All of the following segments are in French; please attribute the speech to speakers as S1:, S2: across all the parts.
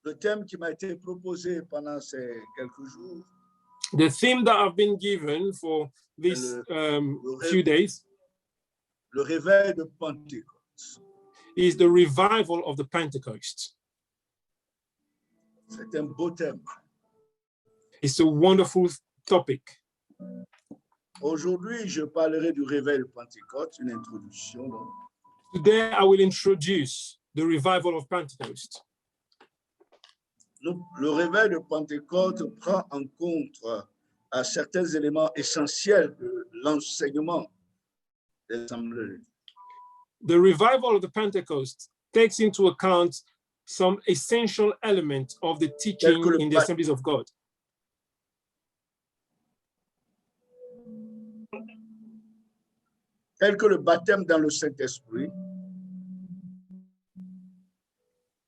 S1: Le thème qui m'a été proposé pendant ces quelques jours,
S2: The theme that I've been given for these few days
S1: le réveil de Pentecôte.
S2: is the revival of the Pentecost.
S1: C'est un beau thème.
S2: It's a wonderful topic.
S1: Aujourd'hui, je parlerai du réveil de Pentecôte, une introduction. Donc.
S2: Today, I will introduce the revival of Pentecost.
S1: Le réveil de Pentecôte prend en compte certains éléments essentiels de l'enseignement des assemblées.
S2: The revival of the Pentecost takes into account some essential elements of the teaching in the assemblies of God.
S1: Tel que le baptême dans le Saint-Esprit,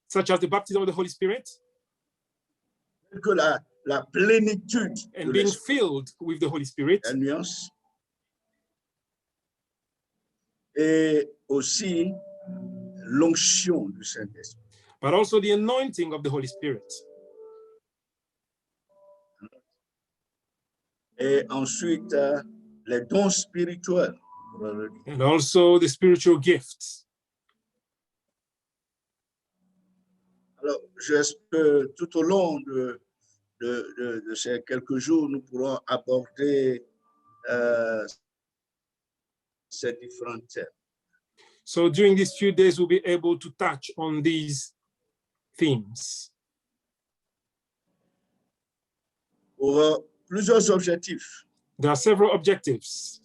S2: such as the baptism of the Holy Spirit,
S1: tel que la plénitude
S2: and being filled with the Holy Spirit,
S1: et aussi l'onction du Saint-Esprit.
S2: But also the anointing of the Holy Spirit.
S1: Et ensuite, les dons spirituels.
S2: And also the spiritual gifts.
S1: Alors, j'espère que tout au long de ces quelques jours, nous pourrons aborder ces différents thèmes.
S2: So during these few days, we'll be able to touch on these themes.
S1: Pour plusieurs objectifs.
S2: There are several objectives.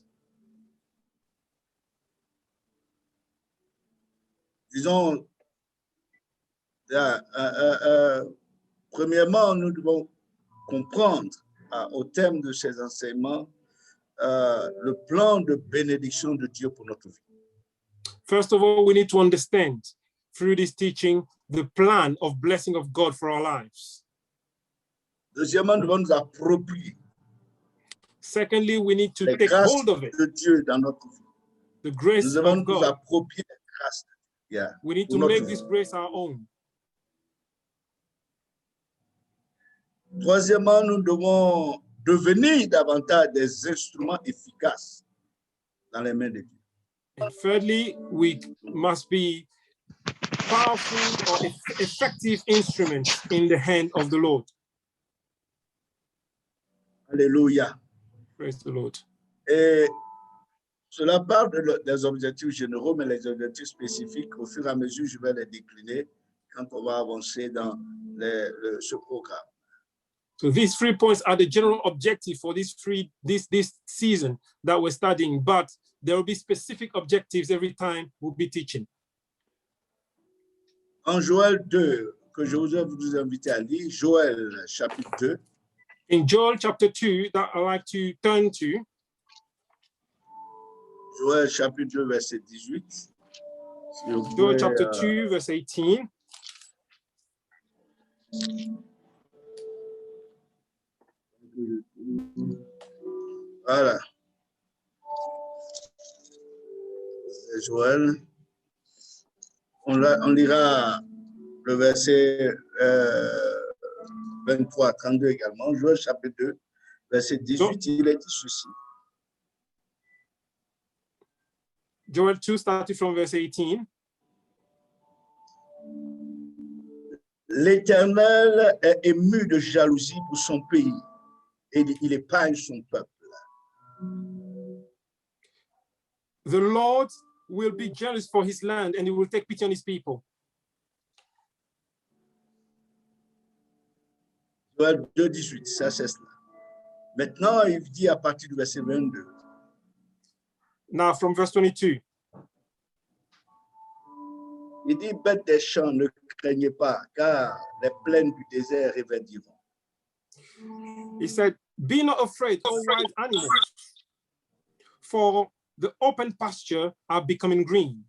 S1: Disons, premièrement, nous devons comprendre au thème de ces enseignements le plan de bénédiction de Dieu pour notre vie.
S2: First of all, we need to understand through this teaching the plan of blessing of God for our lives.
S1: Deuxièmement, nous devons nous approprier.
S2: Secondly, we need to take hold of it.
S1: De Dieu dans notre vie.
S2: The grace
S1: nous devons
S2: of God.
S1: Nous approprier la grâce. Yeah,
S2: we need to make this grace our own.
S1: Troisièmement, nous devons devenir davantage des instruments efficaces dans les mains de Dieu.
S2: And thirdly, we must be powerful or effective instruments in the hand of the Lord.
S1: Alléluia.
S2: Praise the Lord.
S1: Et cela parle des objectifs généraux, mais les objectifs spécifiques, au fur et à mesure, je vais les décliner quand on va avancer dans ce programme.
S2: So these 3 points are the general objective for this season that we're studying, but there will be specific objectives every time we'll be teaching.
S1: En Joël 2, que je vous invite à lire, Joël chapitre 2.
S2: In Joel chapter 2, that I like to turn to.
S1: Joël chapitre 2, verset 18.
S2: Joel chapter 2, verse 18.
S1: Voilà. Joël. On lira le verset 23, 32 également. Joël chapitre 2, verset 18, il est dit ceci.
S2: Joel 2, starting from verse 18.
S1: L'Éternel est ému de jalousie pour son pays et il épargne son peuple.
S2: The Lord will be jealous for his land and he will take pity on his people.
S1: Joël 2, 18, ça c'est cela. Maintenant, il dit à partir du verset 22.
S2: Now from verse 22.
S1: Il dit, bêtes des champs, ne craignez pas, car les plaines du désert reverdiront.
S2: He said, be not afraid, O wild animals, for the open pasture are becoming green.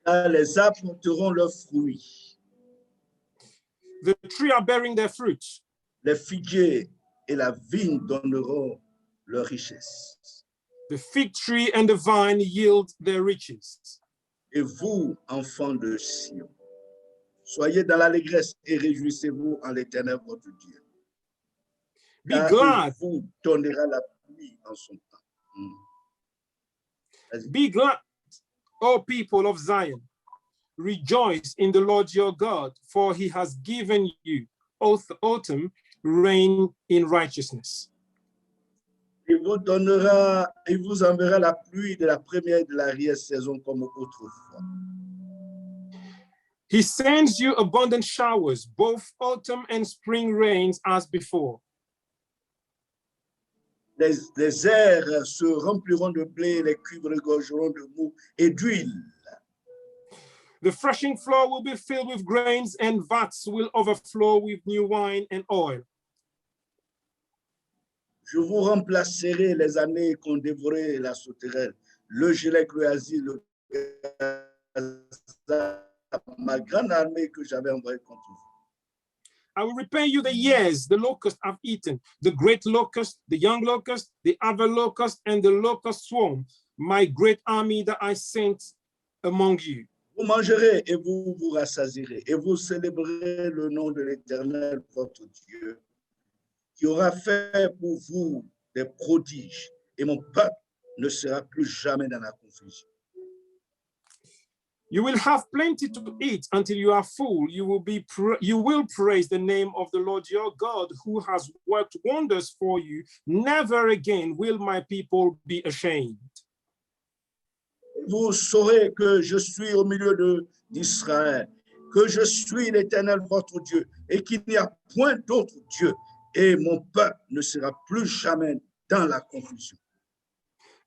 S1: Car les arbres porteront leurs fruits.
S2: The trees are bearing their fruits.
S1: Les figuiers et la vigne donneront leur richesse.
S2: The fig tree and the vine yield their riches.
S1: Et vous, enfants de Sion, Soyez dans l'allégresse et réjouissez-vous en l'Éternel votre Dieu.
S2: Be
S1: Car
S2: glad.
S1: il vous donnera la pluie en son temps.
S2: Be glad, O people of Zion. Rejoice in the Lord your God, for he has given you autumn rain in righteousness.
S1: Il vous donnera, il vous enverra la pluie de la première et de l'arrière-saison comme autrefois.
S2: He sends you abundant showers, both autumn and spring rains as before.
S1: Les airs se rempliront de blé, les cuves regorgeront de mou et d'huile.
S2: The threshing floor will be filled with grains, and vats will overflow with new wine and oil.
S1: Je vous remplacerai les années qu'ont dévoré la sauterelle, le gilets, le asile, ma grande armée que j'avais envoyée contre vous.
S2: I will repay you the years the locusts have eaten, the great locust, the young locust, the other locust, and the locust swarm, my great army that I sent among you.
S1: Vous mangerez et vous vous rassasierez, et vous célébrerez le nom de l'Éternel, votre Dieu, qui aura fait pour vous des prodiges, et mon peuple ne sera plus jamais dans la confusion.
S2: You will have plenty to eat until you are full. You will praise the name of the Lord your God, who has worked wonders for you. Never again will my people be ashamed.
S1: Vous saurez que je suis au milieu d'Israël, que je suis l'Éternel votre Dieu, et qu'il n'y a point d'autre Dieu, et mon peuple ne sera plus jamais dans la confusion.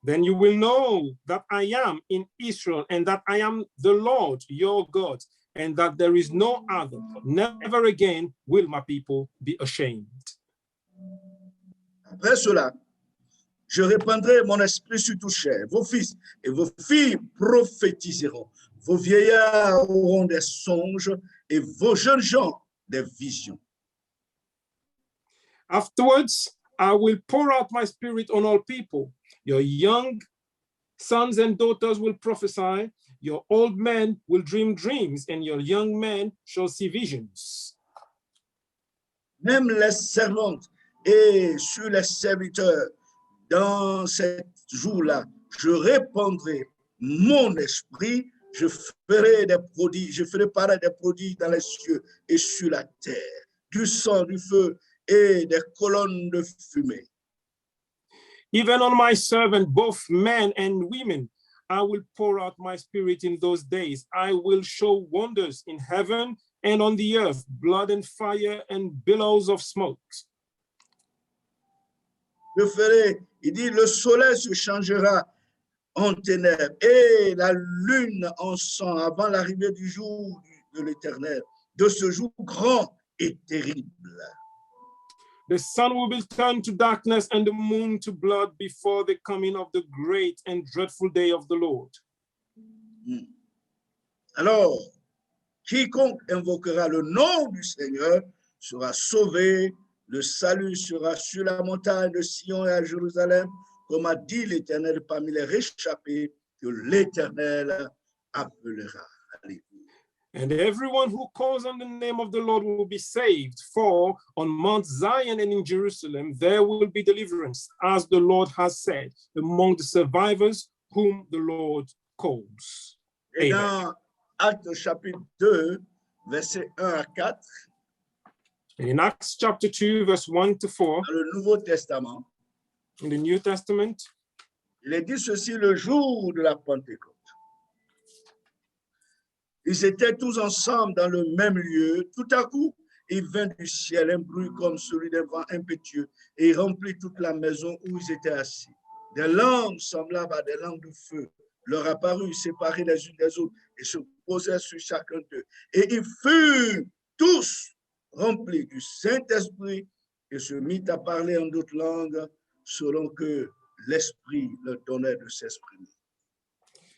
S2: Then you will know that I am in Israel, and that I am the Lord your God, and that there is no other. Never again will my people be ashamed.
S1: Après cela, je répandrai mon esprit sur tout chair. Vos fils et vos filles prophétiseront. Vos vieillards auront des songes et vos jeunes gens des visions.
S2: Afterwards, I will pour out my spirit on all people. Your young sons and daughters will prophesy. Your old men will dream dreams, and your young men shall see visions.
S1: Même les servantes et sur les serviteurs, dans ce jour-là, je répandrai mon esprit, je ferai des prodiges, je ferai paraître des prodiges dans les cieux et sur la terre, du sang, du feu et des colonnes de fumée.
S2: Even on my servant, both men and women, I will pour out my spirit in those days. I will show wonders in heaven and on the earth, blood and fire and billows of smoke.
S1: Je ferai, il dit, le soleil se changera en ténèbres et la lune en sang avant l'arrivée du jour de l'Éternel, de ce jour grand et terrible.
S2: The sun will be turned to darkness and the moon to blood before the coming of the great and dreadful day of the Lord.
S1: Alors, quiconque invoquera le nom du Seigneur sera sauvé. Le salut sera sur la montagne de Sion et à Jérusalem, comme a dit l'Éternel parmi les réchappés que l'Éternel appellera. Alléluia.
S2: And everyone who calls on the name of the Lord will be saved. For on Mount Zion and in Jerusalem, there will be deliverance, as the Lord has said, among the survivors whom the Lord calls.
S1: Et
S2: Amen.
S1: dans Actes chapitre 2, versets 1 à 4,
S2: In Acts chapter 2, verse 1 to 4,
S1: dans le Nouveau Testament,
S2: in the New Testament,
S1: il est dit ceci le jour de la Pentecôte. Ils étaient tous ensemble dans le même lieu. Tout à coup, il vint du ciel un bruit comme celui d'un vent impétueux et il remplit toute la maison où ils étaient assis. Des langues semblables à des langues de feu leur apparurent séparées les unes des autres et se posèrent sur chacun d'eux. Et ils furent tous remplis du Saint-Esprit et se mit à parler en d'autres langues selon que l'Esprit leur donnait de s'exprimer.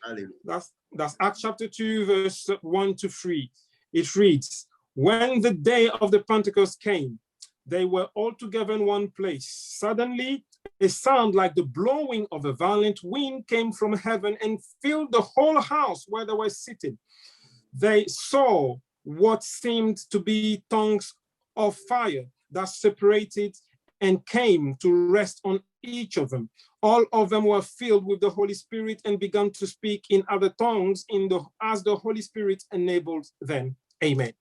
S1: Alléluia.
S2: That's Acts chapter 2, verse 1 to 3. It reads, when the day of the Pentecost came, they were all together in one place. Suddenly, a sound like the blowing of a violent wind came from heaven and filled the whole house where they were sitting. They saw what seemed to be tongues of fire that separated and came to rest on each of them. All of them were filled with the Holy Spirit and began to speak in other tongues as the Holy Spirit enabled them. Amen.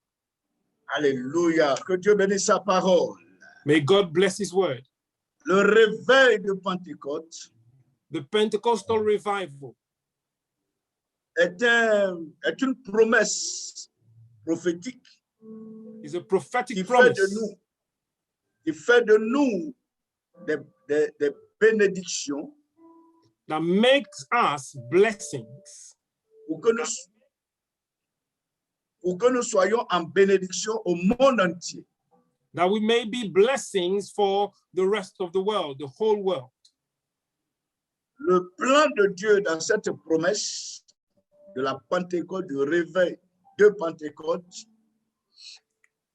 S1: Alléluia. Que Dieu bénisse sa parole.
S2: May God bless his word.
S1: Le réveil de Pentecôte
S2: The Pentecostal revival
S1: est une promesse prophétique
S2: is a prophetic
S1: qui
S2: promise
S1: fait de nous des bénédictions
S2: that makes us blessings
S1: pour que nous soyons en bénédiction au monde entier.
S2: that we may be blessings for the rest of the world, the whole world.
S1: Le plan de Dieu dans cette promesse de la Pentecôte, du réveil de Pentecôte,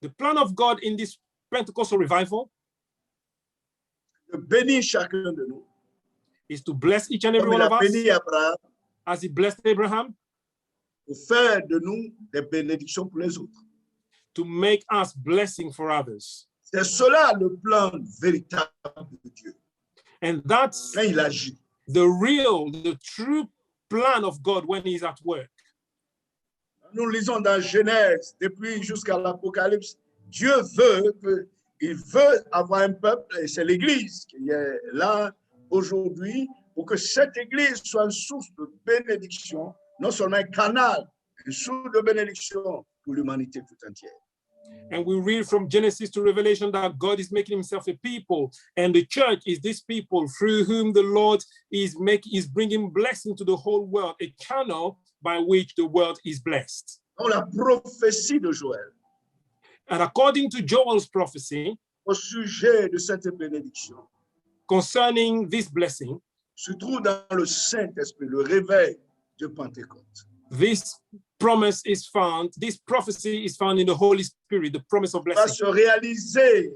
S2: The plan of God in this Pentecostal revival
S1: de bénir chacun de nous,
S2: is to bless each and every
S1: comme
S2: one
S1: il
S2: of
S1: a
S2: us
S1: béni Abraham,
S2: as he blessed Abraham,
S1: pour faire de nous des bénédictions pour les autres.
S2: to make us blessing for others.
S1: C'est cela le plan véritable de Dieu.
S2: And that's
S1: Quand il agit,
S2: the true plan of God when he's at work.
S1: nous lisons dans Genèse, depuis jusqu'à l'Apocalypse, Dieu il veut avoir un peuple, et c'est l'Église qui est là aujourd'hui, pour que cette Église soit une source de bénédiction, non seulement un canal, une source de bénédiction pour l'humanité tout entière.
S2: And we read from Genesis to Revelation that God is making himself a people, and the church is this people through whom the Lord is bringing blessing to the whole world, a channel by which the world is blessed.
S1: Dans la prophétie de Joël,
S2: And according to Joel's prophecy
S1: au sujet de cette bénédiction,
S2: concerning this blessing,
S1: se trouve dans le Saint-Esprit, le réveil de Pentecôte.
S2: this prophecy is found in the Holy Spirit, the promise of
S1: Va
S2: blessing
S1: se réaliser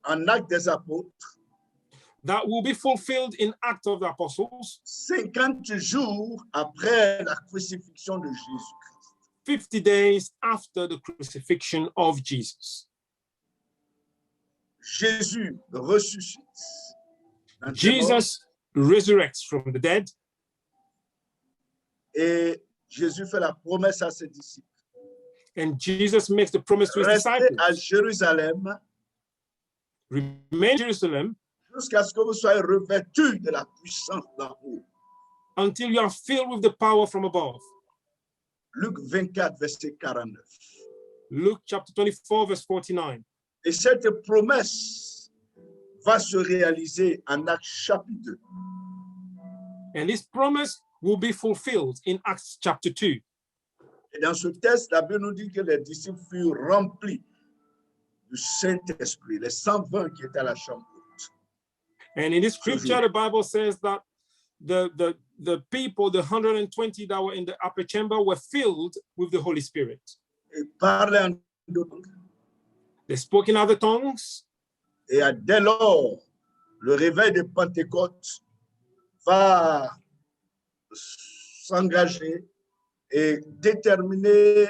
S1: en Actes des Apôtres,
S2: that will be fulfilled in Acts of the Apostles,
S1: 50 jours après la crucifixion de Jésus-Christ.
S2: 50 days after the crucifixion of Jesus.
S1: Jésus ressuscite.
S2: Jesus resurrects from the dead,
S1: Et Jésus fait la promesse à ses disciples.
S2: and Jesus makes the promise to his
S1: Restez
S2: disciples.
S1: à Jérusalem
S2: Remain in Jerusalem
S1: jusqu'à ce que vous soyez revêtus de la puissance d'en haut.
S2: until you are filled with the power from above.
S1: Luc 24, verset 49.
S2: Luke chapter 24, verse 49.
S1: Et cette promesse va se réaliser en Actes chapitre 2.
S2: And this promise will be fulfilled in Acts chapter 2.
S1: Et dans ce texte, la Bible nous dit que les disciples furent remplis du Saint-Esprit, les 120 qui étaient à la chambre haute.
S2: And in this scripture, the Bible says that the people, the 120 that were in the upper chamber, were filled with the Holy Spirit.
S1: Et parlaient en d'autres langues.
S2: They spoke in other tongues.
S1: Et dès lors, le réveil de Pentecôte va s'engager et déterminer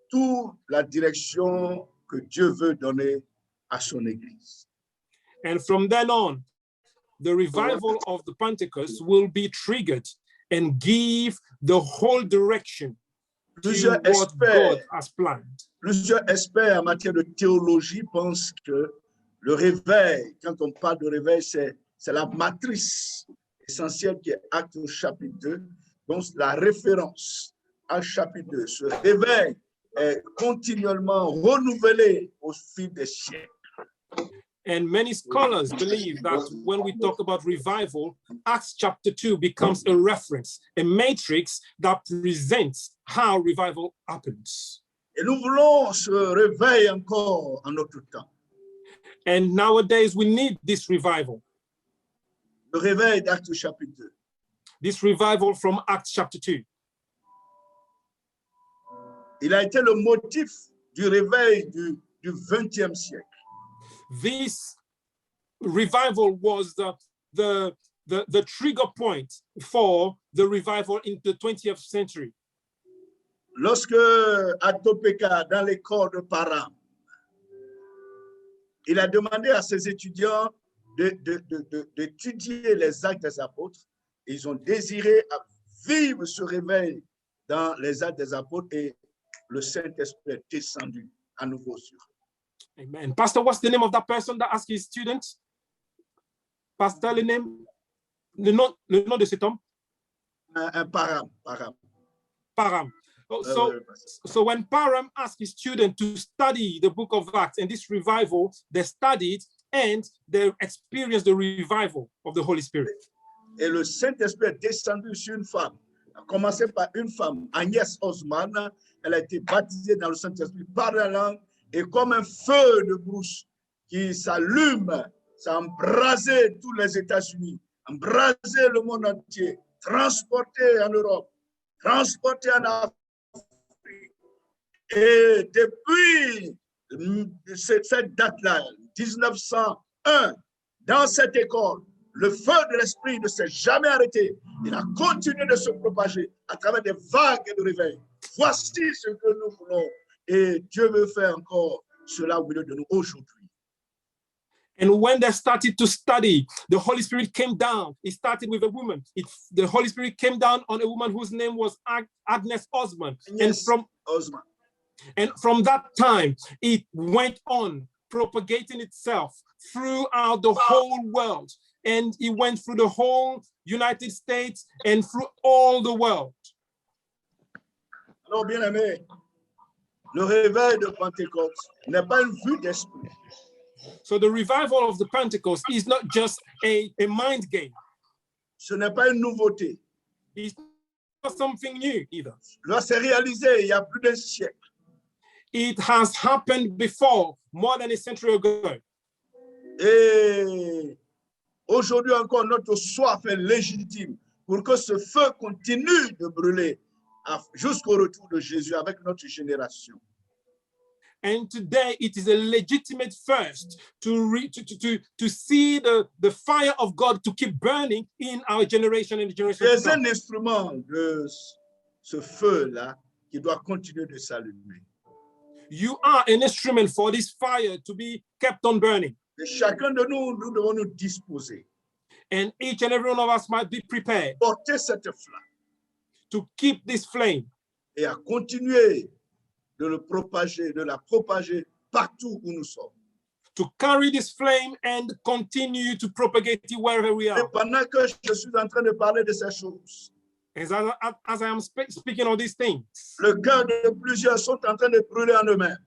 S1: toute la direction que Dieu veut donner à son Église.
S2: And from then on, the revival of the Pentecost will be triggered and give the whole direction to what God has planned.
S1: Plusieurs experts en matière de théologie pensent que le réveil, quand on parle de réveil, c'est la matrice essentielle qui est Actes au chapitre 2. Donc, la référence à chapitre 2. Ce réveil est continuellement renouvelé au fil des siècles.
S2: And many scholars believe that when we talk about revival, Acts chapter 2 becomes a reference, a matrix that presents how revival happens.
S1: Et nous voulons ce réveil encore en notre temps.
S2: And nowadays we need this revival.
S1: Le réveil d'Actes chapitre 2.
S2: This revival from Acts chapter 2.
S1: Il a été le motif du réveil du XXe siècle.
S2: This revival was the trigger point for the revival in the 20th century.
S1: lorsque Atopeka, dans l'école de Param, il a demandé à ses étudiants d'étudier les actes des apôtres. Ils ont désiré vivre ce réveil dans les actes des apôtres et le Saint-Esprit est descendu à nouveau sur eux.
S2: Amen. Pastor, what's the name of that person that asked his students? Pastor, le nom de cet homme?
S1: Un Param.
S2: Param. So when Param asked his students to study the book of Acts and this revival, they studied and they experienced the revival of the Holy Spirit.
S1: Et le Saint-Esprit est descendu sur une femme. A commencé par une femme, Agnès Osman. Elle a été baptisée dans le Saint-Esprit par la langue et comme un feu de brousse qui s'allume, ça a embrasé tous les États-Unis, embrasé le monde entier, transporté en Europe, transporté en Afrique. Et depuis cette date-là, 1901, dans cette école, le feu de l'esprit ne s'est jamais arrêté. Il a continué de se propager à travers des vagues de réveil. Voici ce que nous voulons. Et Dieu veut faire encore cela au milieu de nous aujourd'hui.
S2: And when they started to study, the Holy Spirit came down. It started with a woman. The Holy Spirit came down on a woman whose name was Agnes Osman.
S1: Agnes Osman.
S2: And from that time, it went on propagating itself throughout the whole world. And it went through the whole United States and through all the world.
S1: Alors, bien aimé, le réveil de Pentecôte n'est pas une vue d'esprit.
S2: So the revival of the Pentecost is not just a mind game.
S1: Ce n'est pas une nouveauté.
S2: It's not something new either.
S1: Là, c'est réalisé il y a plus d'un siècle.
S2: It has happened before, more than a century ago.
S1: Et aujourd'hui encore, notre soif est légitime pour que ce feu continue de brûler jusqu'au retour de Jésus avec notre génération.
S2: And today it is a legitimate thirst to see the fire of God to keep burning in our generation and the generation.
S1: C'est un instrument de ce feu-là qui doit continuer de s'allumer.
S2: You are an instrument for this fire to be kept on burning.
S1: Et chacun de nous, nous devons nous disposer.
S2: And each and every one of us might be prepared.
S1: Porter cette flamme.
S2: To keep this flame.
S1: Et à continuer de la propager partout où nous sommes.
S2: To carry this flame and continue to propagate it wherever we are.
S1: Et pendant que je suis en train de parler de ces choses,
S2: as I am speaking of these things,
S1: le cœur de plusieurs sont en train de brûler en eux-mêmes.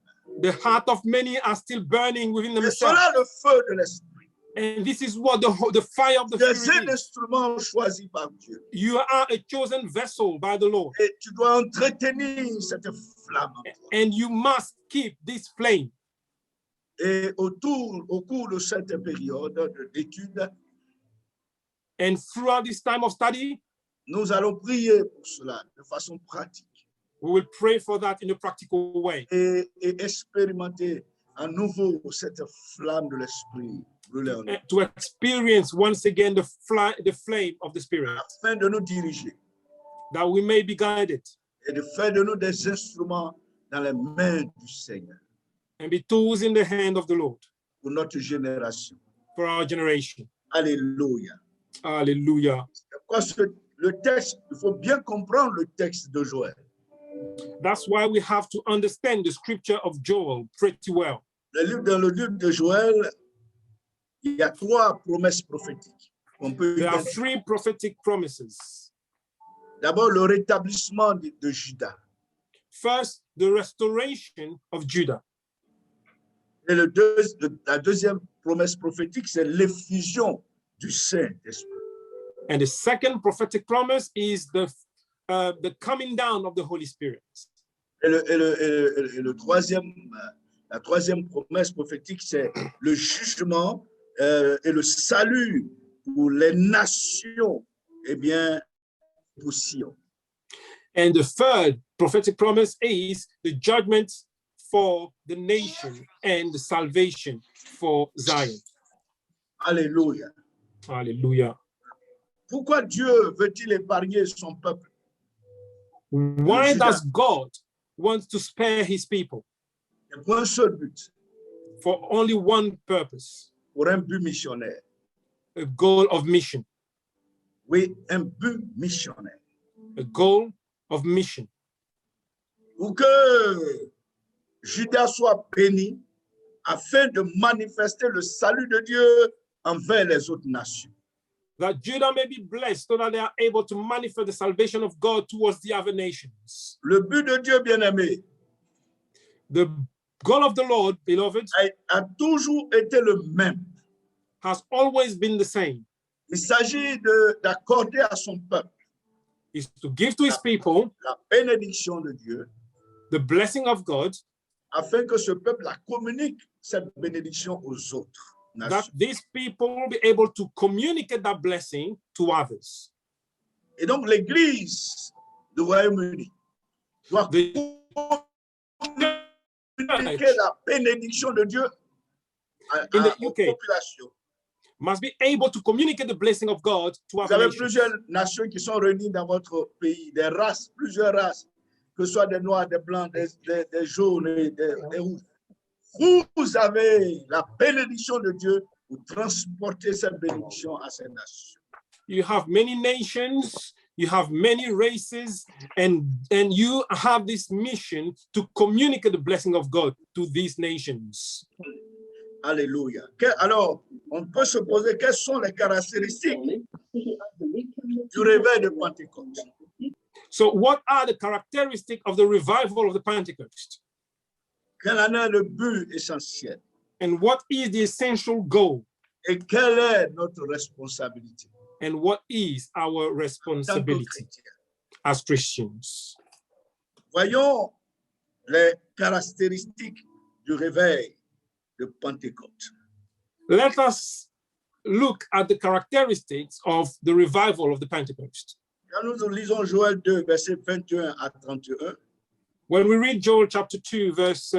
S2: The heart of many are still burning within
S1: Et
S2: themselves.
S1: cela le feu de l'esprit.
S2: And this is what the fire of the
S1: Tu es
S2: Spirit
S1: un
S2: is.
S1: instrument choisi par Dieu.
S2: You are a chosen vessel by the Lord.
S1: Et tu dois entretenir cette flamme en toi.
S2: And you must keep this flame.
S1: Et au cours de cette période d'études,
S2: And throughout this time of study,
S1: nous allons prier pour cela de façon pratique
S2: we will pray for that in a practical way.
S1: et expérimenter à nouveau cette flamme de l'esprit brûler en nous,
S2: To experience once again the flame of the Spirit,
S1: afin de nous diriger
S2: that we may be guided
S1: et de faire de nous des instruments dans les mains du Seigneur
S2: and be tools in the hand of the Lord
S1: pour notre génération.
S2: for our generation.
S1: Alléluia.
S2: Hallelujah.
S1: Le texte, il faut bien comprendre le texte de Joël.
S2: That's why we have to understand the scripture of Joel pretty well.
S1: Dans le livre de Joël, il y a 3 promesses prophétiques qu'on peut
S2: There are
S1: identifier.
S2: 3 prophetic promises.
S1: D'abord, le rétablissement de Juda.
S2: First, the restoration of Judah.
S1: Et la deuxième promesse prophétique, c'est l'effusion du Saint-Esprit.
S2: And the second prophetic promise is the coming down of the Holy Spirit.
S1: Et la troisième promesse prophétique, c'est le jugement et le salut pour les nations, eh bien, pour Sion.
S2: And the third prophetic promise is the judgment for the nation and the salvation for Zion. Why
S1: Judas.
S2: does God want to spare his people?
S1: Et pour un seul but,
S2: For only one purpose,
S1: pour un but missionnaire.
S2: a goal of mission,
S1: Oui, un but missionnaire.
S2: a goal of mission.
S1: Pour que Judas soit béni afin de manifester le salut de Dieu envers les autres nations.
S2: That Judah may be blessed so that they are able to manifest the salvation of God towards the other nations.
S1: Le but de Dieu, bien-aimé,
S2: The goal of the Lord, beloved,
S1: a toujours été le même.
S2: has always been the same.
S1: Il s'agit d'accorder à son peuple
S2: Is to give to his people
S1: la bénédiction de Dieu
S2: the blessing of God,
S1: afin que ce peuple la communique, cette bénédiction aux autres
S2: that
S1: nations.
S2: these people will be able to communicate that blessing to others.
S1: Et donc, l'Église du Royaume-Uni doit
S2: The
S1: communiquer la bénédiction de Dieu
S2: In the
S1: aux
S2: UK.
S1: populations.
S2: must be able to communicate the blessing of God to
S1: Vous
S2: other
S1: avez
S2: nations.
S1: plusieurs nations qui sont réunies dans votre pays, des races, plusieurs races, que ce soit des noirs, des blancs, des jaunes et des rouges. Vous avez la bénédiction de Dieu pour transporter cette bénédiction à ces nations.
S2: You have many nations, you have many races, and you have this mission to communicate the blessing of God to these nations.
S1: Alléluia. Alors, on peut se poser quelles sont les caractéristiques du réveil de Pentecôte.
S2: So what are the characteristics of the revival of the Pentecost?
S1: Quel en est le but essentiel?
S2: And what is the essential goal?
S1: Et quelle est notre responsabilité
S2: And what is our
S1: en tant que
S2: responsibility
S1: chrétiens?
S2: as Christians?
S1: Voyons les caractéristiques du réveil de Pentecôte.
S2: Let us look at the characteristics of the revival of the Pentecost.
S1: Quand nous lisons Joël 2, versets 21 à 31,
S2: When we read Joel chapter 2, verse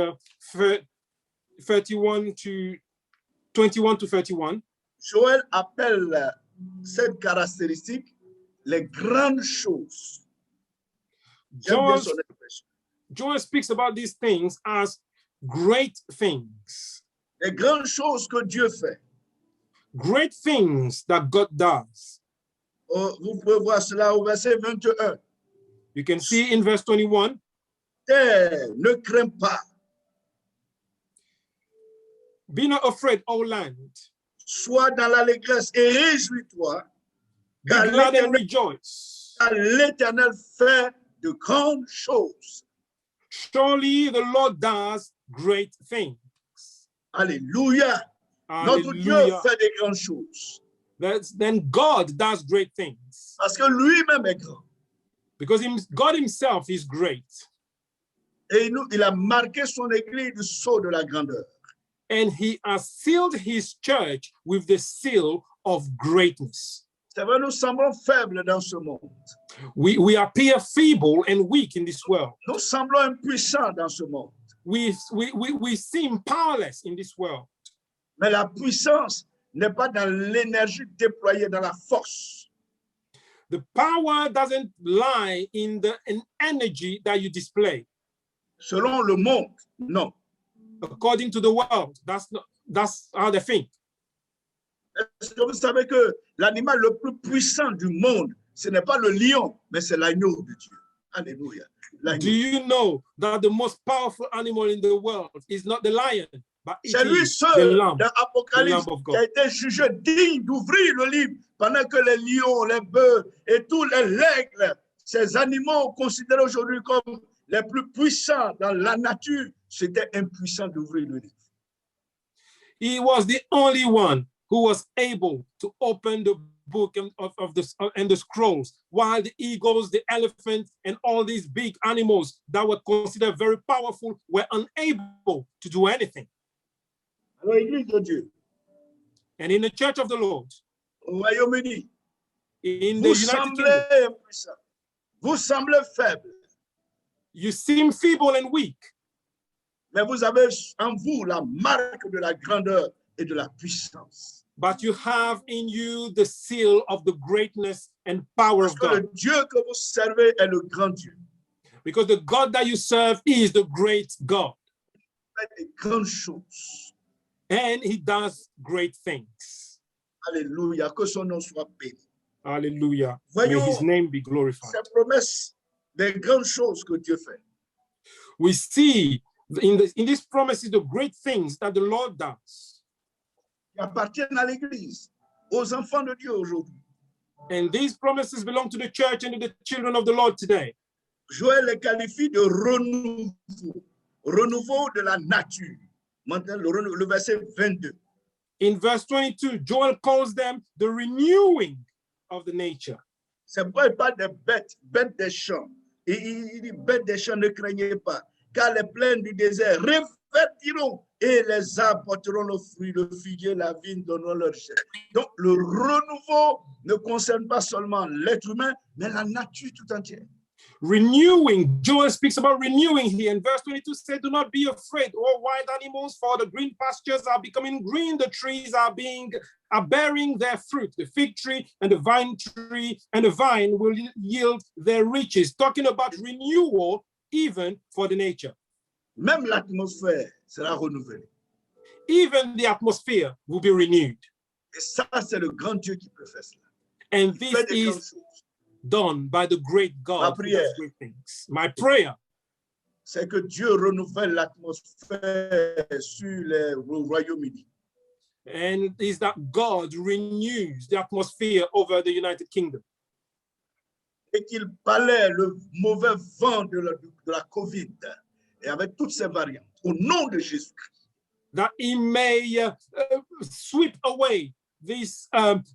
S2: 21 to 31,
S1: Joël appelle cette caractéristique les grandes choses. J'aime bien son expression.
S2: Joel speaks about these things as great things.
S1: Les grandes choses que Dieu fait.
S2: Great things that God does.
S1: Vous pouvez voir cela au verset 21.
S2: You can see in verse 21,
S1: Terre, ne crains pas.
S2: be not afraid, O land,
S1: Sois dans l'allégresse et réjouis-toi,
S2: be
S1: car
S2: glad and rejoice.
S1: l'Éternel fait de grandes choses.
S2: Surely the Lord does great things.
S1: Alléluia. Notre Dieu
S2: Hallelujah.
S1: fait de grandes choses.
S2: Then God does great things.
S1: Parce que lui-même est grand.
S2: Because God himself is great.
S1: Et il a marqué son église du sceau de la grandeur.
S2: And he has sealed his church with the seal of greatness.
S1: C'est vrai, nous semblons faibles dans ce monde.
S2: We appear feeble and weak in this world.
S1: Nous semblons impuissants dans ce monde.
S2: We seem powerless in this world.
S1: Mais la puissance n'est pas dans l'énergie déployée, dans la force.
S2: The power doesn't lie in the energy that you display.
S1: Selon le monde, non.
S2: According to the world, that's how they think.
S1: Est-ce que vous savez que l'animal le plus puissant du monde, ce n'est pas le lion, mais c'est l'agneau de Dieu. Alléluia.
S2: Do you know that the most powerful animal in the world is not the lion, but it
S1: C'est lui
S2: is
S1: seul
S2: the lamb?
S1: dans Apocalypse
S2: the Lamb of God.
S1: qui a été jugé digne d'ouvrir le livre pendant que les lions, les bœufs et tous les legs, ces animaux considérés aujourd'hui comme les plus puissants dans la nature, c'était impuissant d'ouvrir le livre.
S2: He was the only one who was able to open the book of the scrolls, while the eagles, the elephants, and all these big animals that were considered very powerful were unable to do anything.
S1: Alors, l'Église de Dieu,
S2: And in the church of the Lord,
S1: au Royaume-Uni,
S2: in the
S1: vous
S2: United
S1: semblez
S2: Kingdom,
S1: impuissants, vous semblez faibles,
S2: you seem feeble and weak,
S1: mais vous avez en vous la marque de la grandeur et de la puissance.
S2: but you have in you the seal of the greatness and power
S1: Parce
S2: of
S1: que le
S2: God.
S1: Dieu que vous servez est le grand Dieu.
S2: Because the God that you serve is the great God.
S1: Il fait des grandes choses.
S2: And he does great things.
S1: Alléluia, que son nom soit béni.
S2: Hallelujah. May his
S1: Voyons
S2: name be glorified.
S1: ces promesses des grandes choses que Dieu fait.
S2: We see in these promises the great things that the Lord does.
S1: Qui appartiennent à l'Église, aux enfants de Dieu aujourd'hui.
S2: And these promises belong to the church and to the children of the Lord today.
S1: Joël les qualifie de renouveau de la nature. Maintenant, le verset 22.
S2: In verse 22, Joel calls them the renewing of the nature.
S1: C'est pourquoi il parle des bêtes des champs. Il dit, bêtes des champs, ne craignez pas, car les plaines du désert revêtiront et les arbres porteront le fruit, le figuier, la vigne donneront leur chair. Donc, le renouveau ne concerne pas seulement l'être humain, mais la nature tout entière.
S2: Renewing, Joel speaks about renewing here. And verse 22 said, do not be afraid, O wild animals, for the green pastures are becoming green. The trees are bearing their fruit. The fig tree and the vine tree and the vine will yield their riches. Talking about renewal, even for the nature.
S1: Même l'atmosphère sera renouvelée.
S2: Even the atmosphere will be renewed.
S1: Et ça, c'est le grand Dieu qui peut faire cela.
S2: And
S1: Il
S2: this
S1: fait des grandes
S2: is
S1: choses.
S2: done by the great God who does great things. My prayer,
S1: c'est que Dieu renouvelle l'atmosphère sur le Royaume-Uni.
S2: and is that God renews the atmosphere over the United Kingdom.
S1: Et qu'il balaie le mauvais vent de la COVID et avec toutes ses variantes, au nom de Jésus-Christ.
S2: That he may sweep away this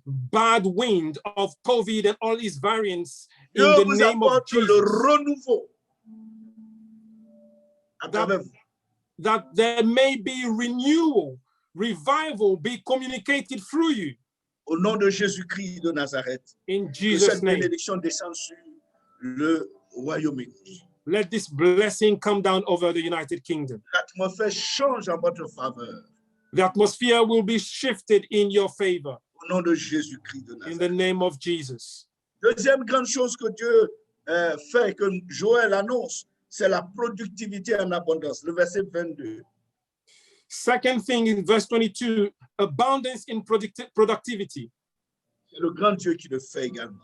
S2: bad wind of COVID and all its variants in
S1: Dieu
S2: the
S1: vous
S2: name of
S1: apporte
S2: Jesus.
S1: le renouveau à travers vous.
S2: That there may be renewal, revival be communicated through you.
S1: Au nom de Jésus-Christ de Nazareth,
S2: In
S1: que
S2: Jesus'
S1: cette
S2: name,
S1: bénédiction descende sur le Royaume-Uni.
S2: let this blessing come down over the United Kingdom.
S1: L'atmosphère change en votre faveur.
S2: The atmosphere will be shifted in your favor.
S1: Au nom de Jésus-Christ de
S2: In the
S1: Nazareth.
S2: name of Jesus.
S1: Deuxième grande chose que Dieu fait, que Joël annonce, c'est la productivité en abondance. Le verset 22.
S2: Second thing in verse 22, abundance in productivity.
S1: C'est le grand Dieu qui le fait également.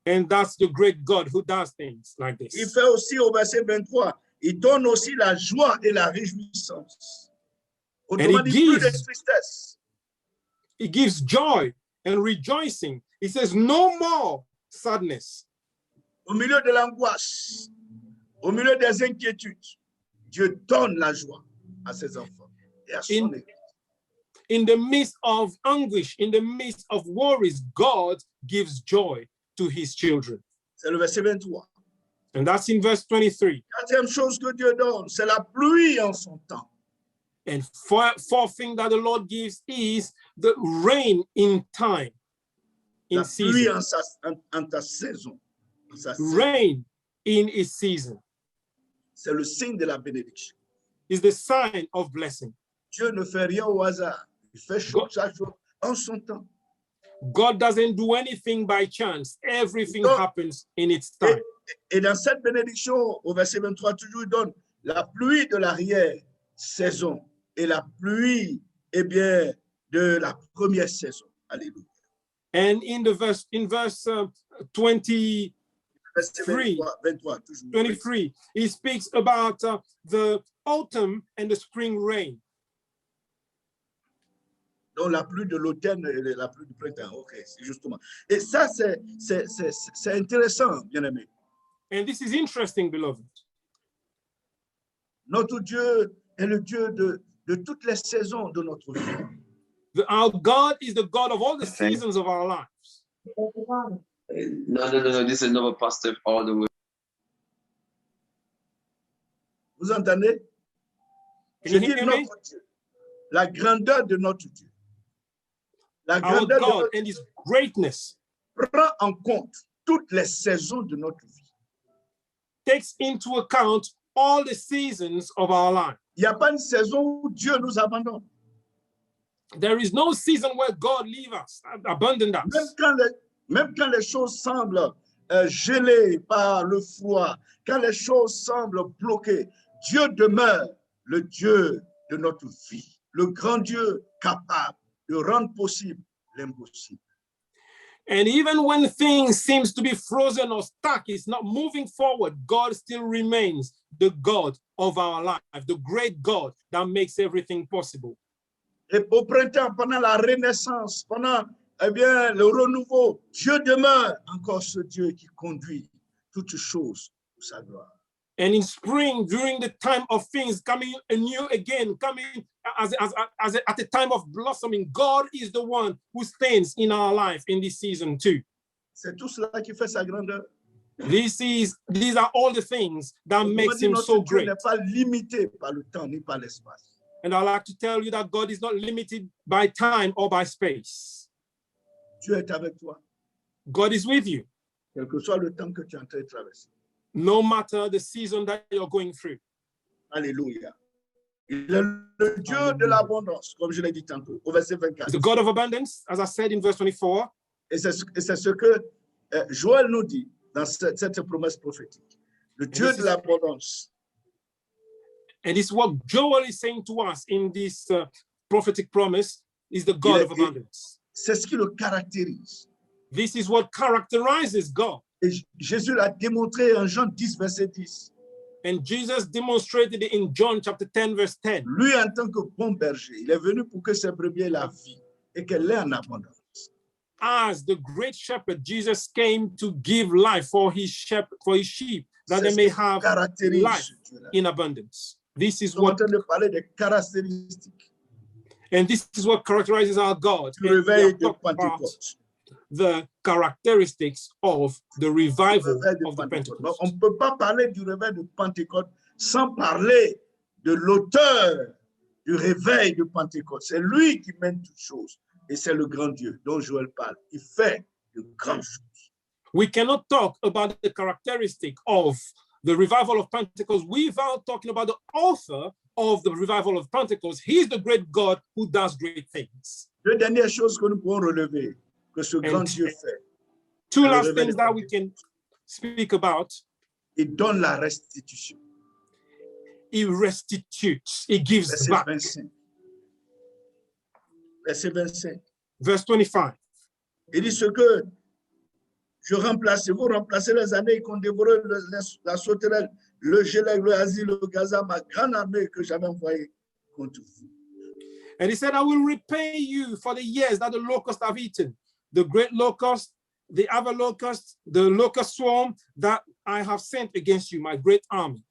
S2: And that's the great God who does things like
S1: Il
S2: this.
S1: fait aussi au verset 23, il donne aussi la joie et la réjouissance. Autrement dit, plus de tristesse.
S2: He gives joy and rejoicing. He says, no more sadness.
S1: Au milieu de l'angoisse, au milieu des inquiétudes, Dieu donne la joie à ses enfants et à son Église.
S2: In the midst of anguish, in the midst of worries, God gives joy to his children.
S1: C'est le verset 23.
S2: And that's in verse 23.
S1: Quatrième chose que Dieu donne, c'est la pluie en son temps.
S2: And fourth thing that the Lord gives is the rain in time, in
S1: La pluie
S2: season.
S1: en ta saison. En sa saison.
S2: Rain in its season
S1: C'est le signe de la bénédiction.
S2: is the sign of blessing.
S1: Dieu ne fait rien au hasard. Il fait chaque chose en son temps.
S2: God doesn't do anything by chance. Everything
S1: Donc,
S2: happens in its time.
S1: Et dans cette bénédiction, au verset 23, toujours, il donne la pluie de l'arrière-saison et la pluie, eh bien, de la première saison. Alléluia.
S2: And in verse 23,
S1: Verset 23, toujours.
S2: 23, he speaks about the autumn and the spring rain.
S1: Donc, la pluie de l'automne et la pluie du printemps. OK, c'est justement. Et ça, c'est intéressant, bien-aimé.
S2: And this is interesting, beloved.
S1: Notre Dieu est le Dieu de toutes les saisons de notre vie.
S2: Our God is the God of all the seasons of our lives.
S3: No. This is another pastor all the way.
S1: Vous entendez?
S2: Can
S1: Je
S2: you
S1: dis
S2: hear me?
S1: notre Dieu. La grandeur de notre Dieu. La
S2: Our
S1: grandeur de
S2: God
S1: notre
S2: and his greatness
S1: prend en compte toutes les saisons de notre vie.
S2: takes into account all the seasons of our life.
S1: Il n'y a pas une saison où Dieu nous abandonne.
S2: There is no season where God leaves us, abandoned us.
S1: Même quand les choses semblent gelées par le froid, quand les choses semblent bloquées, Dieu demeure le Dieu de notre vie, le grand Dieu capable de rendre possible l'impossible.
S2: And even when things seems to be frozen or stuck, it's not moving forward, God still remains the God of our life, the great God that makes everything possible.
S1: Et au printemps, pendant la renaissance, pendant le renouveau, Dieu demeure encore ce Dieu qui conduit toutes choses pour sa gloire.
S2: And in spring, during the time of things coming anew again, coming at the time of blossoming, God is the one who stands in our life in this season too.
S1: C'est tout cela qui fait sa grandeur.
S2: These are all the things that makes him
S1: Notre
S2: so
S1: Dieu
S2: great.
S1: n'est pas limité par le temps ni par l'espace.
S2: And I like to tell you that God is not limited by time or by space.
S1: Dieu est avec toi,
S2: God is with you,
S1: quel que soit le temps que tu es en train de traverser.
S2: no matter the season that you're going through.
S1: Alléluia. Il est le Dieu de l'abondance, comme je l'ai dit tantôt, au verset 24.
S2: He's the God of abundance, as I said in verse 24.
S1: Et c'est ce que Joël nous dit dans cette promesse prophétique. Le Dieu de l'abondance.
S2: And this is what Joel is saying to us in this prophetic promise, is the God of abundance.
S1: C'est ce qui le caractérise.
S2: This is what characterizes God.
S1: Et Jésus l'a démontré en Jean 10, verset 10.
S2: And Jesus demonstrated it in John chapter 10, verse 10.
S1: Lui, en tant que bon berger, il est venu pour que ses brebis aient la vie et qu'elle ait en abondance.
S2: As the great shepherd, Jesus came to give life for his sheep, that they may have life in abundance. This is what,
S1: en train de parler des caractéristiques.
S2: And this is what characterizes our God.
S1: Du réveil de Pentecôte.
S2: The characteristics of the revival of the Pentecost.
S1: On ne peut pas parler du réveil de Pentecôte sans parler de l'auteur du réveil de Pentecôte. C'est lui qui mène toutes choses. Et c'est le grand Dieu dont Joël parle. Il fait de grandes choses.
S2: We cannot talk about the characteristic of the revival of Pentecost without talking about the author of the revival of Pentecost. He is the great God who does great things.
S1: Deux dernières choses que nous pouvons relever que ce grand Dieu fait.
S2: Two last things that we can speak about.
S1: Il donne la restitution.
S2: He restitutes. He gives
S1: Verset
S2: back.
S1: 25. Verset 25.
S2: Verse 25.
S1: Il dit ce que vous remplacez les années qu'on dévorait la sauterelle, le gelègue, le asile, le gaza, ma grande armée que j'avais envoyée contre vous.
S2: And he said, I will repay you for the years that the locusts have eaten. The great locust, the other locust, the locust swarm that I have sent against you, my great army.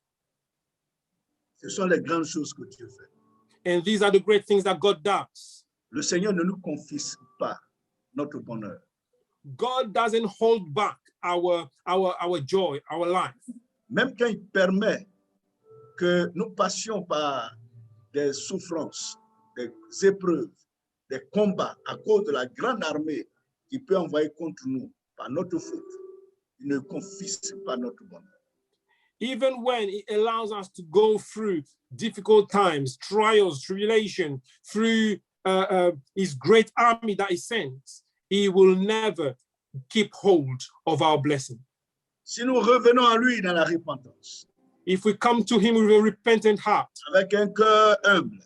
S1: Ce sont les grandes choses que Dieu fait.
S2: And these are the great things that God does.
S1: Le Seigneur ne nous confisque pas notre bonheur.
S2: God doesn't hold back our joy, our life.
S1: Même quand il permet que nous passions par des souffrances, des épreuves, des combats à cause de la grande armée qui peut envoyer contre nous par notre faute, il ne confisque pas notre bonheur.
S2: Even when it allows us to go through difficult times, trials, tribulation, through his great army that he sends, he will never keep hold of our blessing.
S1: Si nous revenons à lui dans la repentance,
S2: if we come to him with a repentant heart,
S1: avec un cœur humble,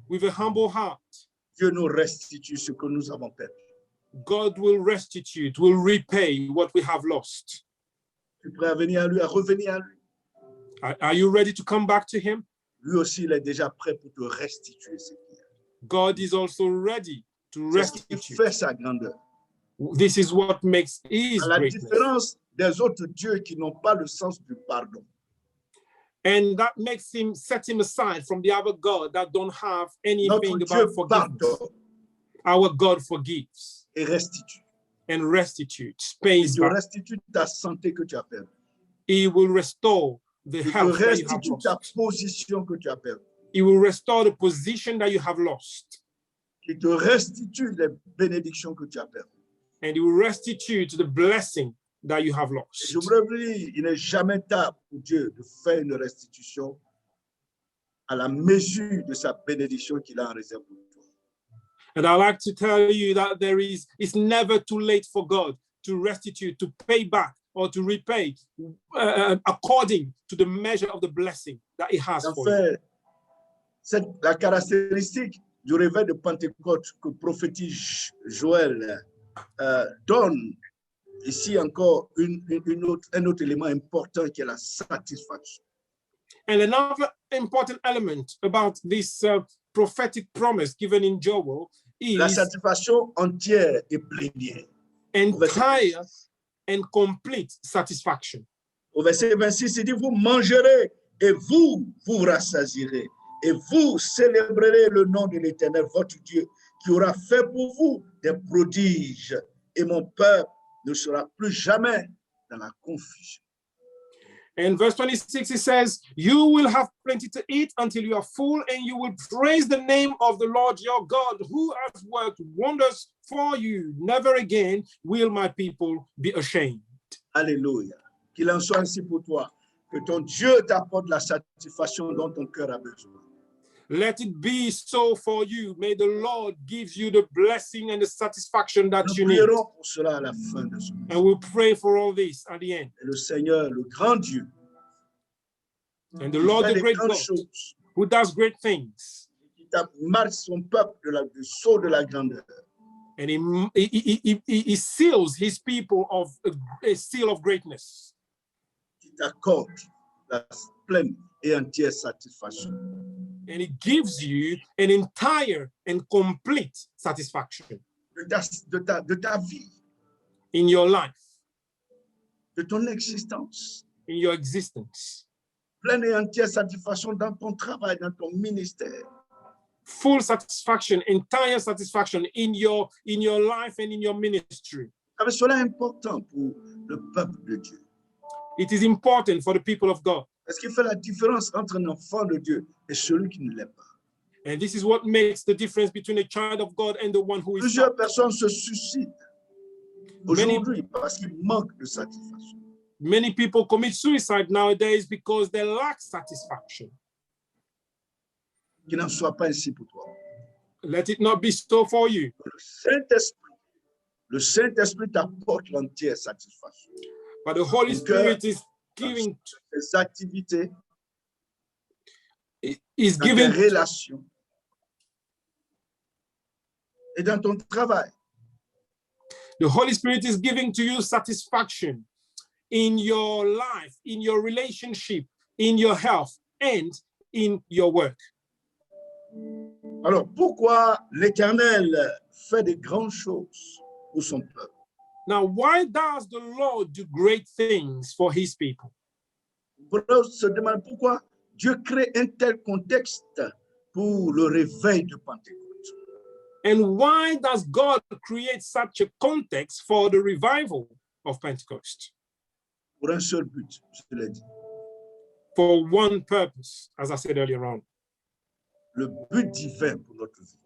S2: with a humble heart,
S1: Dieu nous restitue ce que nous avons perdu.
S2: God will restitute, will repay what we have lost.
S1: Tu es prêt à venir à lui, à revenir à lui?
S2: Are you ready to come back to him?
S1: Lui aussi, il est déjà prêt pour te restituer ce qu'il a.
S2: God is also ready to
S1: C'est ce qui
S2: restitute.
S1: fait sa grandeur.
S2: This is what makes his
S1: À la
S2: greatness.
S1: différence des autres dieux qui n'ont pas le sens du pardon.
S2: And that makes him set him aside from the other God that don't have anything
S1: Notre Dieu
S2: about forgiveness.
S1: pardonne
S2: Our God forgives
S1: et restitue.
S2: and restitutes,
S1: Il
S2: pays
S1: te
S2: back.
S1: restitue ta santé que tu as perdue.
S2: He will restore the
S1: Il te
S2: health that you have
S1: restitue ta
S2: lost.
S1: position que tu as perdue.
S2: He will restore the position that you have lost.
S1: Il te restitue les bénédictions que tu as perdues.
S2: And he will restitute the blessing that you have
S1: Et
S2: lost.
S1: je voudrais vous dire, il n'est jamais tard pour Dieu de faire une restitution à la mesure de sa bénédiction qu'il a en réserve pour toi.
S2: And I like to tell you that it's never too late for God to restitute, to pay back or to repay according to the measure of the blessing that he has
S1: En
S2: for you.
S1: fait, c'est la caractéristique du réveil de Pentecôte que prophétise Joël donne ici encore un autre élément important qui est la satisfaction.
S2: And another important element about this prophetic promise given in Joel
S1: La
S2: is
S1: satisfaction entière et plénière.
S2: entire and complete satisfaction.
S1: Au verset 26, il dit, vous mangerez et vous vous rassasierez et vous célébrerez le nom de l'Éternel, votre Dieu, qui aura fait pour vous des prodiges. Et mon peuple ne sera plus jamais dans la confusion.
S2: In verse 26, it says, you will have plenty to eat until you are full, and you will praise the name of the Lord your God, who has worked wonders for you. Never again will my people be ashamed.
S1: Alléluia. Qu'il en soit ainsi pour toi, que ton Dieu t'apporte la satisfaction dont ton cœur a besoin.
S2: Let it be so for you. May the Lord give you the blessing and the satisfaction that
S1: Nous
S2: you need.
S1: prierons pour cela à la fin de ce
S2: And
S1: message.
S2: we'll pray for all this at the end.
S1: Et le Seigneur, le grand Dieu,
S2: And the
S1: qui
S2: Lord,
S1: fait
S2: the
S1: des
S2: great
S1: grandes
S2: God,
S1: choses,
S2: who does great things,
S1: qui marque son peuple du sceau de la grandeur,
S2: and he seals his people of a seal of greatness,
S1: qui t'accorde la pleine et entière satisfaction.
S2: and he gives you an entire and complete satisfaction
S1: De ta vie,
S2: in your life,
S1: de ton existence.
S2: in your existence.
S1: Pleine et entière satisfaction dans ton travail, dans ton ministère.
S2: Full satisfaction, entire satisfaction in your life and in your ministry.
S1: Cela est important pour le peuple de Dieu.
S2: It is important for the people of God.
S1: Parce qu'il fait la différence entre un enfant de Dieu et celui qui ne l'est pas.
S2: And this is what makes the difference between a child of God and the one who is
S1: Plusieurs
S2: not.
S1: personnes se suicident aujourd'hui parce qu'ils manquent de satisfaction.
S2: Many people commit suicide nowadays because they lack satisfaction.
S1: Qu'il n'en soit pas ainsi pour toi.
S2: Let it not be so for you.
S1: Le Saint-Esprit t'apporte l'entière satisfaction.
S2: But the Holy Spirit is giving,
S1: Tes activités,
S2: is
S1: dans tes
S2: giving,
S1: relations et dans ton travail.
S2: the Holy Spirit is giving to you satisfaction in your life, in your relationship, in your health, and in your work.
S1: Alors, pourquoi l'Éternel fait de grandes choses pour son peuple?
S2: Now, why does the Lord do great things for his people?
S1: On se demande pourquoi Dieu crée un tel contexte pour le réveil de Pentecôte.
S2: And why does God create such a context for the revival of Pentecost?
S1: Pour un seul but, je l'ai dit.
S2: For one purpose, as I said earlier on.
S1: Le but divin pour notre vie.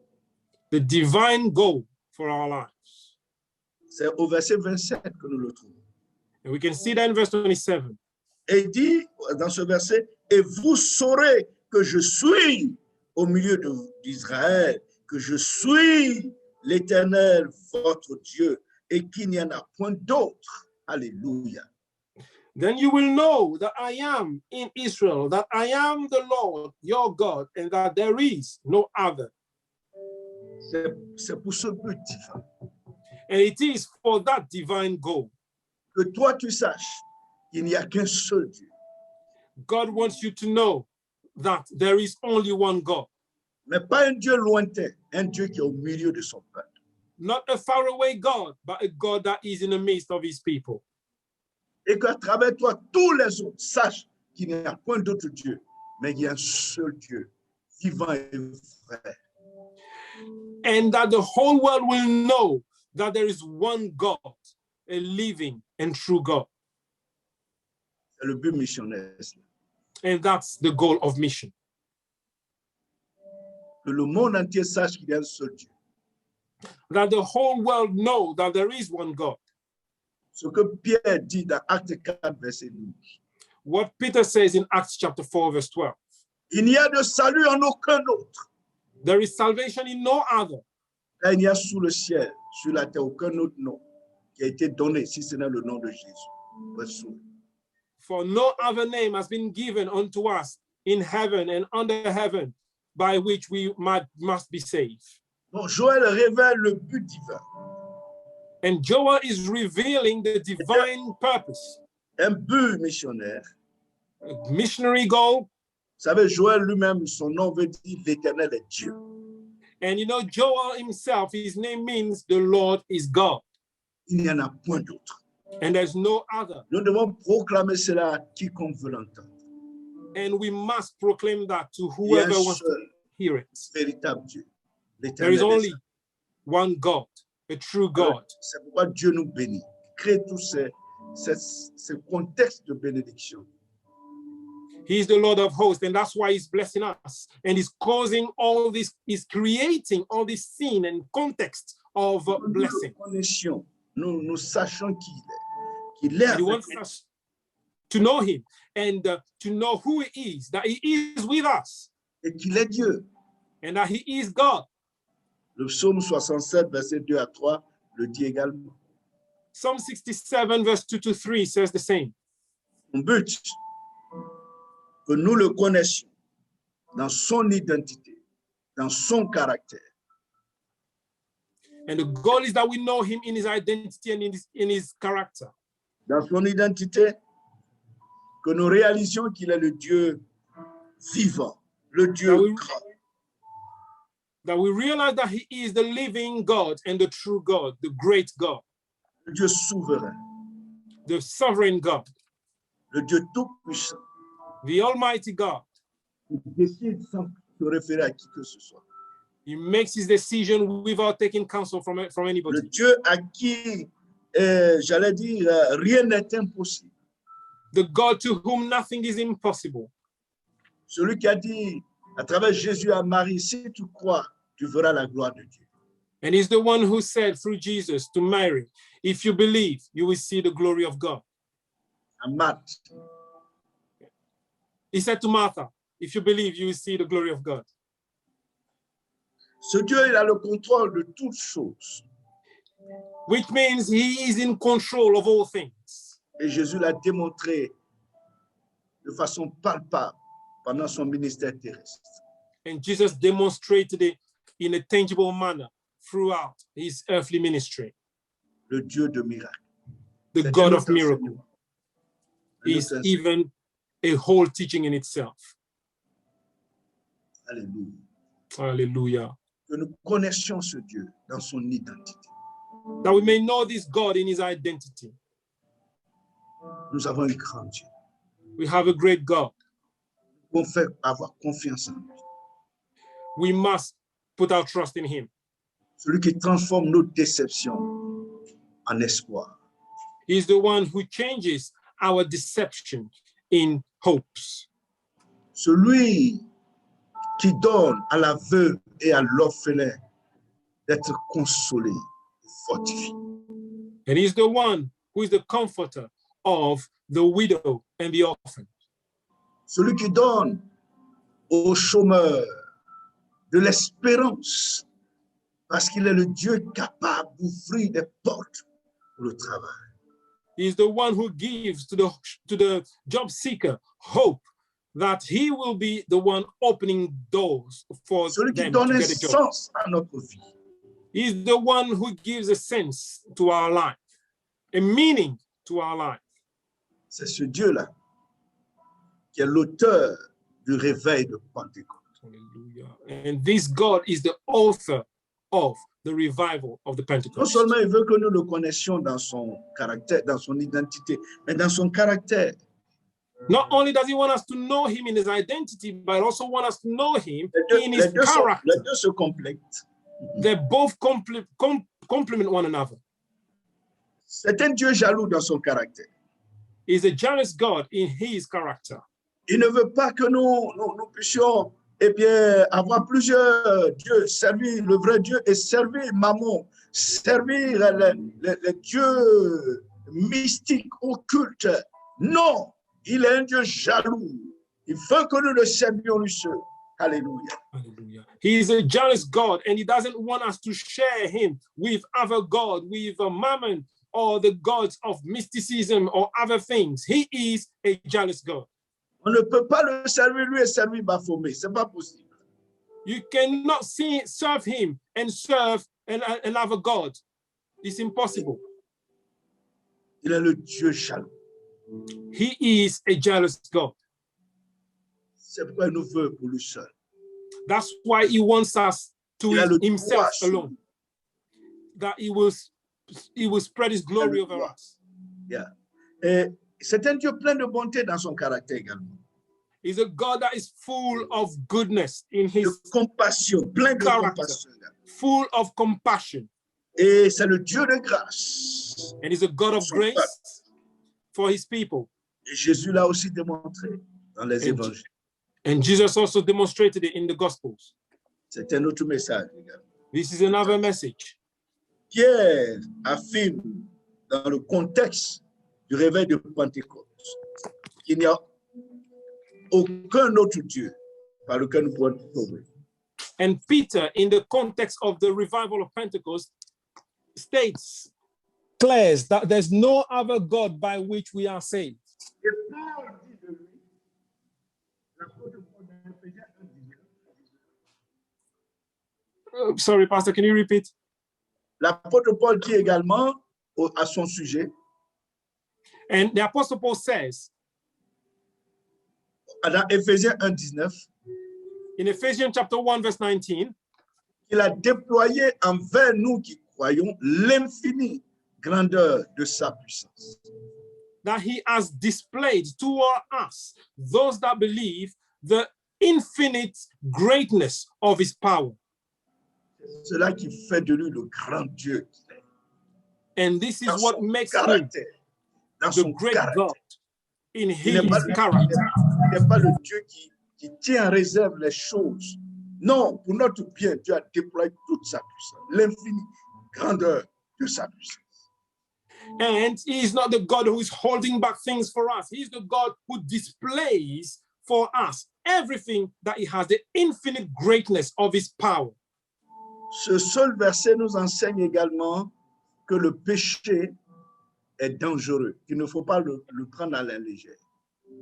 S2: The divine goal for our lives.
S1: C'est au verset 27 que nous le trouvons.
S2: And we can see that in verse 27.
S1: Et il dit dans ce verset, et vous saurez que je suis au milieu d'Israël, que je suis l'Éternel, votre Dieu, et qu'il n'y en a point d'autre. Alléluia.
S2: Then you will know that I am in Israel, that I am the Lord, your God, and that there is no other.
S1: C'est pour ce but divin.
S2: And it is for that divine goal.
S1: Que toi tu saches qu'il n'y a qu'un seul Dieu.
S2: God wants you to know that there is only one God.
S1: Mais pas un Dieu lointain, un Dieu qui est au milieu de son peuple.
S2: Not a faraway God, but a God that is in the midst of his people.
S1: Et qu'à travers toi, tous les autres sachent qu'il n'y a point d'autre Dieu, mais il y a un seul Dieu, vivant et vrai.
S2: And that the whole world will know that there is one God, a living and true God.
S1: C'est le but missionnaire.
S2: And that's the goal of mission.
S1: Que le monde entier sache qu'il y a un seul Dieu.
S2: That the whole world know that there is one God.
S1: Ce que Pierre dit dans Acte 4, verset 12.
S2: What Peter says in Acts chapter 4, verse 12.
S1: Il n'y a de salut en aucun autre.
S2: There is salvation in no other.
S1: Car il n'y a sous le ciel, sur la terre, aucun autre nom qui a été donné, si ce n'est le nom de Jésus. Verset 1.
S2: For no other name has been given unto us in heaven and under heaven by which we must be saved.
S1: Donc, Joël révèle le but divin.
S2: And Joel is revealing the divine purpose,
S1: Un but missionnaire.
S2: a missionary goal.
S1: Vous savez, Joël lui-même, son nom veut dire l'Éternel est Dieu.
S2: And you know, Joel himself, his name means the Lord is God.
S1: Il n'y en a point d'autre.
S2: And there's no other.
S1: Nous devons proclamer cela à quiconque veut l'entendre.
S2: And we must proclaim that to
S1: Il y a
S2: whoever
S1: un
S2: wants to
S1: seul
S2: hear it.
S1: véritable Dieu.
S2: There is
S1: L'Éternel est
S2: only
S1: saint.
S2: one God, a true God.
S1: C'est pourquoi Dieu nous bénit. Crée tous ces contextes de bénédiction.
S2: He is the Lord of hosts, and that's why he's blessing us. And he's causing all this, he's creating all this scene and context of blessing.
S1: Nous sachons qui il est. Qu'il est
S2: And he
S1: avec
S2: wants us to know him and to know who he is, that he is with us,
S1: et qu'il est Dieu.
S2: and that he is God.
S1: Le psaume 67, verset 2 à 3, le dit également.
S2: Psalm 67, verse 2 to 3 says the same.
S1: Mon but, que nous le connaissions dans son identité, dans son caractère.
S2: And the goal is that we know him in his identity and in his character.
S1: Dans son identité, que nous réalisions qu'il est le Dieu vivant, le Dieu grand.
S2: That we realize that he is the living God and the true God, the great God,
S1: Le Dieu souverain,
S2: the sovereign God,
S1: le Dieu tout-puissant,
S2: the almighty God.
S1: qui décide sans se référer à qui que ce soit.
S2: He makes his decision without taking counsel from
S1: Le
S2: anybody.
S1: Dieu à qui, j'allais dire, rien n'est impossible.
S2: The God to whom nothing is impossible.
S1: Celui qui a dit à travers Jésus à Marie, si tu crois, tu verras la gloire de Dieu.
S2: And he's the one who said through Jesus to Mary, if you believe, you will see the glory of God.
S1: À Marthe,
S2: He said to Martha, if you believe, you will see the glory of God.
S1: ce Dieu, il a le contrôle de toutes choses.
S2: Which means he is in control of all things.
S1: Et Jésus l'a démontré de façon palpable pendant son ministère terrestre.
S2: And Jesus demonstrated it in a tangible manner throughout his earthly ministry.
S1: Le Dieu de miracles.
S2: The
S1: C'est
S2: God
S1: un
S2: of
S1: autre
S2: miracles
S1: enseignement.
S2: is
S1: Un autre
S2: even a whole teaching in itself.
S1: Alléluia.
S2: Hallelujah.
S1: Que nous connaissions ce Dieu dans son identité.
S2: That we may know this God in his identity.
S1: Nous avons un grand Dieu.
S2: We have a great God.
S1: On fait avoir confiance en lui.
S2: We must put our trust in him.
S1: Celui qui transforme nos déceptions en espoir.
S2: He's the one who changes our deception in hopes.
S1: Celui qui donne à la veuve et à l'orphelin d'être consolé, fortifié.
S2: And he's the one who is the comforter of the widow and the orphan.
S1: Celui qui donne aux chômeurs de l'espérance parce qu'il est le Dieu capable d'ouvrir des portes pour le travail.
S2: He's the one who gives to the job seeker hope that he will be the one opening doors for
S1: Celui qui
S2: them
S1: donne
S2: to
S1: un
S2: get a job.
S1: sens à notre vie.
S2: He's the one who gives a sense to our life, a meaning to our life.
S1: C'est ce Dieu-là qui est l'auteur du réveil de Pentecôte.
S2: Hallelujah. And this God is the author of the revival of the
S1: Non
S2: Pentecost.
S1: seulement il veut que nous le connaissions dans son caractère, dans son identité, mais dans son caractère.
S2: Not only does he want us to know him in his identity, but also want us to know him in
S1: Les
S2: his
S1: deux
S2: character.
S1: se complètent.
S2: They both complement one another.
S1: C'est un Dieu jaloux dans son caractère.
S2: He's a jealous God in his character.
S1: Il ne veut pas que nous puissions avoir plusieurs dieux, servir le vrai Dieu et servir Mammon, servir les dieux mystiques, occultes. Non, il est un Dieu jaloux. Il veut que nous le servions lui seul. Alléluia.
S2: Hallelujah. He is a jealous God, and he doesn't want us to share him with other gods, with Mammon or the gods of mysticism or other things. He is a jealous God.
S1: On ne peut pas le servir lui et servir Baphomet. C'est pas possible.
S2: You cannot serve him and serve another God. It's impossible.
S1: Il est le Dieu jaloux.
S2: He is a jealous God.
S1: C'est pourquoi il nous veut pour lui seul.
S2: That's why he wants us to
S1: Il a le
S2: himself
S1: droit sur
S2: alone. That he will spread his glory over us.
S1: Yeah. Et c'est un Dieu plein de bonté dans son caractère également.
S2: He's a God that is full of goodness in
S1: De
S2: his
S1: compassion, plein de
S2: character,
S1: compassion.
S2: full of compassion.
S1: Et c'est le Dieu de grâce.
S2: And he's a God of
S1: Son
S2: grace
S1: peuple.
S2: for his people.
S1: Et Jésus l'a aussi démontré dans les évangiles.
S2: And Jesus also demonstrated it in the Gospels.
S1: C'est un autre message également.
S2: This is another message.
S1: Pierre affirme dans le contexte du réveil de Pentecôte qu'il n'y a aucun autre Dieu par lequel nous pouvons nous sauver.
S2: And Peter, in the context of the revival of Pentecost, declares that there's no other God by which we are saved.
S1: Et Paul dit de lui, l'apôtre Paul dans Éphésiens 1:19.
S2: Sorry, Pastor, can you repeat?
S1: L'apôtre Paul dit également à son sujet,
S2: And the Apostle Paul says
S1: dans Éphésiens 1:19,
S2: in Ephesians chapter 1, verse 19,
S1: qu'il a déployé envers nous qui croyons l'infinie grandeur de sa puissance.
S2: that he has displayed toward us, those that believe, the infinite greatness of his power.
S1: C'est cela qui fait de lui le grand Dieu qu'il est.
S2: And this is
S1: Dans
S2: what
S1: son
S2: makes him
S1: caractère, dans
S2: the
S1: son
S2: great
S1: caractère.
S2: God in
S1: Il
S2: his
S1: n'est pas,
S2: character.
S1: il n'est pas le Dieu qui tient en réserve les choses. Non, pour notre bien, Dieu a déployé toute sa puissance, l'infinie grandeur de sa puissance.
S2: And he is not the God who is holding back things for us. He is the God who displays for us everything that he has, the infinite greatness of his power.
S1: Ce seul verset nous enseigne également que le péché est dangereux, qu'il ne faut pas le prendre à la légère.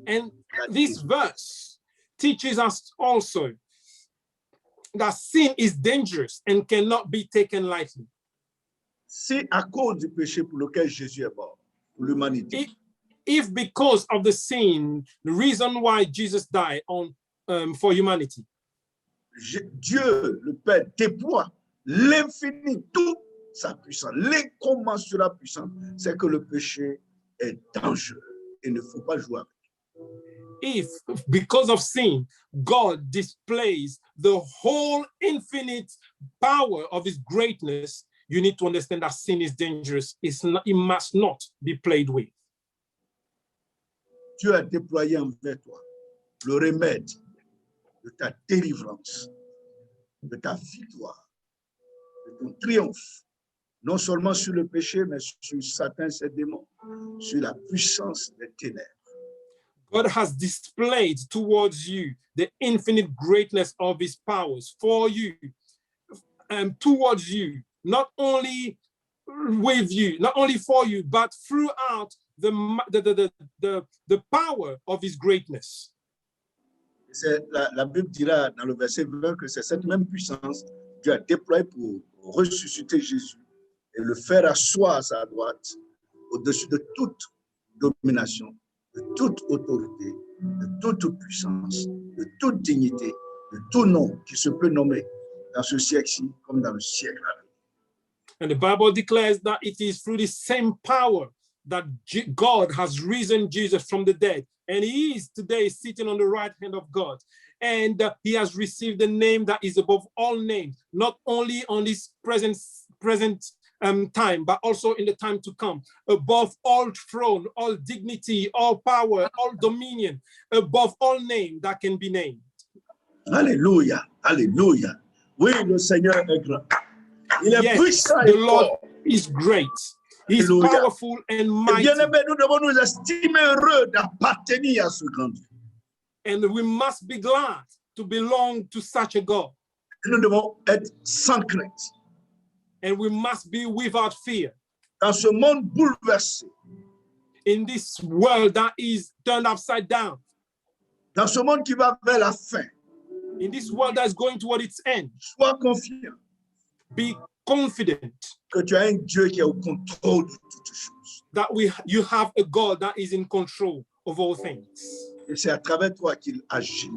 S2: And this verse teaches us also that sin is dangerous and cannot be taken lightly.
S1: C'est à cause du péché pour lequel Jésus est mort, pour l'humanité.
S2: If because of the sin, the reason why Jesus died for humanity,
S1: Dieu, le Père, déploie l'infini, toute sa puissance, l'incommensurable puissance, c'est que le péché est dangereux et il ne faut pas jouer avec.
S2: if because of sin, God displays the whole infinite power of his greatness, you need to understand that sin is dangerous. It must not be played with.
S1: Dieu a déployé envers toi le remède de ta délivrance, de ta victoire, de ton triomphe, non seulement sur le péché, mais sur Satan et ses démons, sur la puissance des ténèbres.
S2: God has displayed towards you the infinite greatness of his powers for you and towards you, not only with you, not only for you, but throughout the power of his greatness.
S1: La Bible dira dans le verset 20 que c'est cette même puissance que Dieu a déployée pour ressusciter Jésus et le faire asseoir à sa droite au-dessus de toute domination, de toute autorité, de toute puissance, de toute dignité, de tout nom qui se peut nommer dans ce siècle-ci comme dans le siècle à venir.
S2: And the Bible declares that it is through the same power that God has risen Jesus from the dead. And he is today sitting on the right hand of God. And he has received the name that is above all names, not only on this present time, but also in the time to come, above all throne, all dignity, all power, all dominion, above all name that can be named.
S1: Alléluia, alléluia. Oui, le Seigneur est grand. Il est
S2: Yes,
S1: puissant
S2: the
S1: et
S2: Lord
S1: fort.
S2: is great. He's
S1: Alléluia.
S2: powerful and
S1: Et
S2: mighty.
S1: bien aimé, nous devons nous estimer heureux d'appartenir à ce grand Dieu.
S2: And we must be glad to belong to such a God.
S1: Nous devons être sans crainte.
S2: And we must be without fear.
S1: dans ce monde bouleversé,
S2: in this world that is turned upside down,
S1: dans ce monde qui va vers la fin,
S2: in this world that is going toward its end,
S1: sois confiant
S2: be confident
S1: que tu as un Dieu qui est au contrôle de toutes choses.
S2: that you have a God that is in control of all things.
S1: Et c'est à travers toi qu'il agit.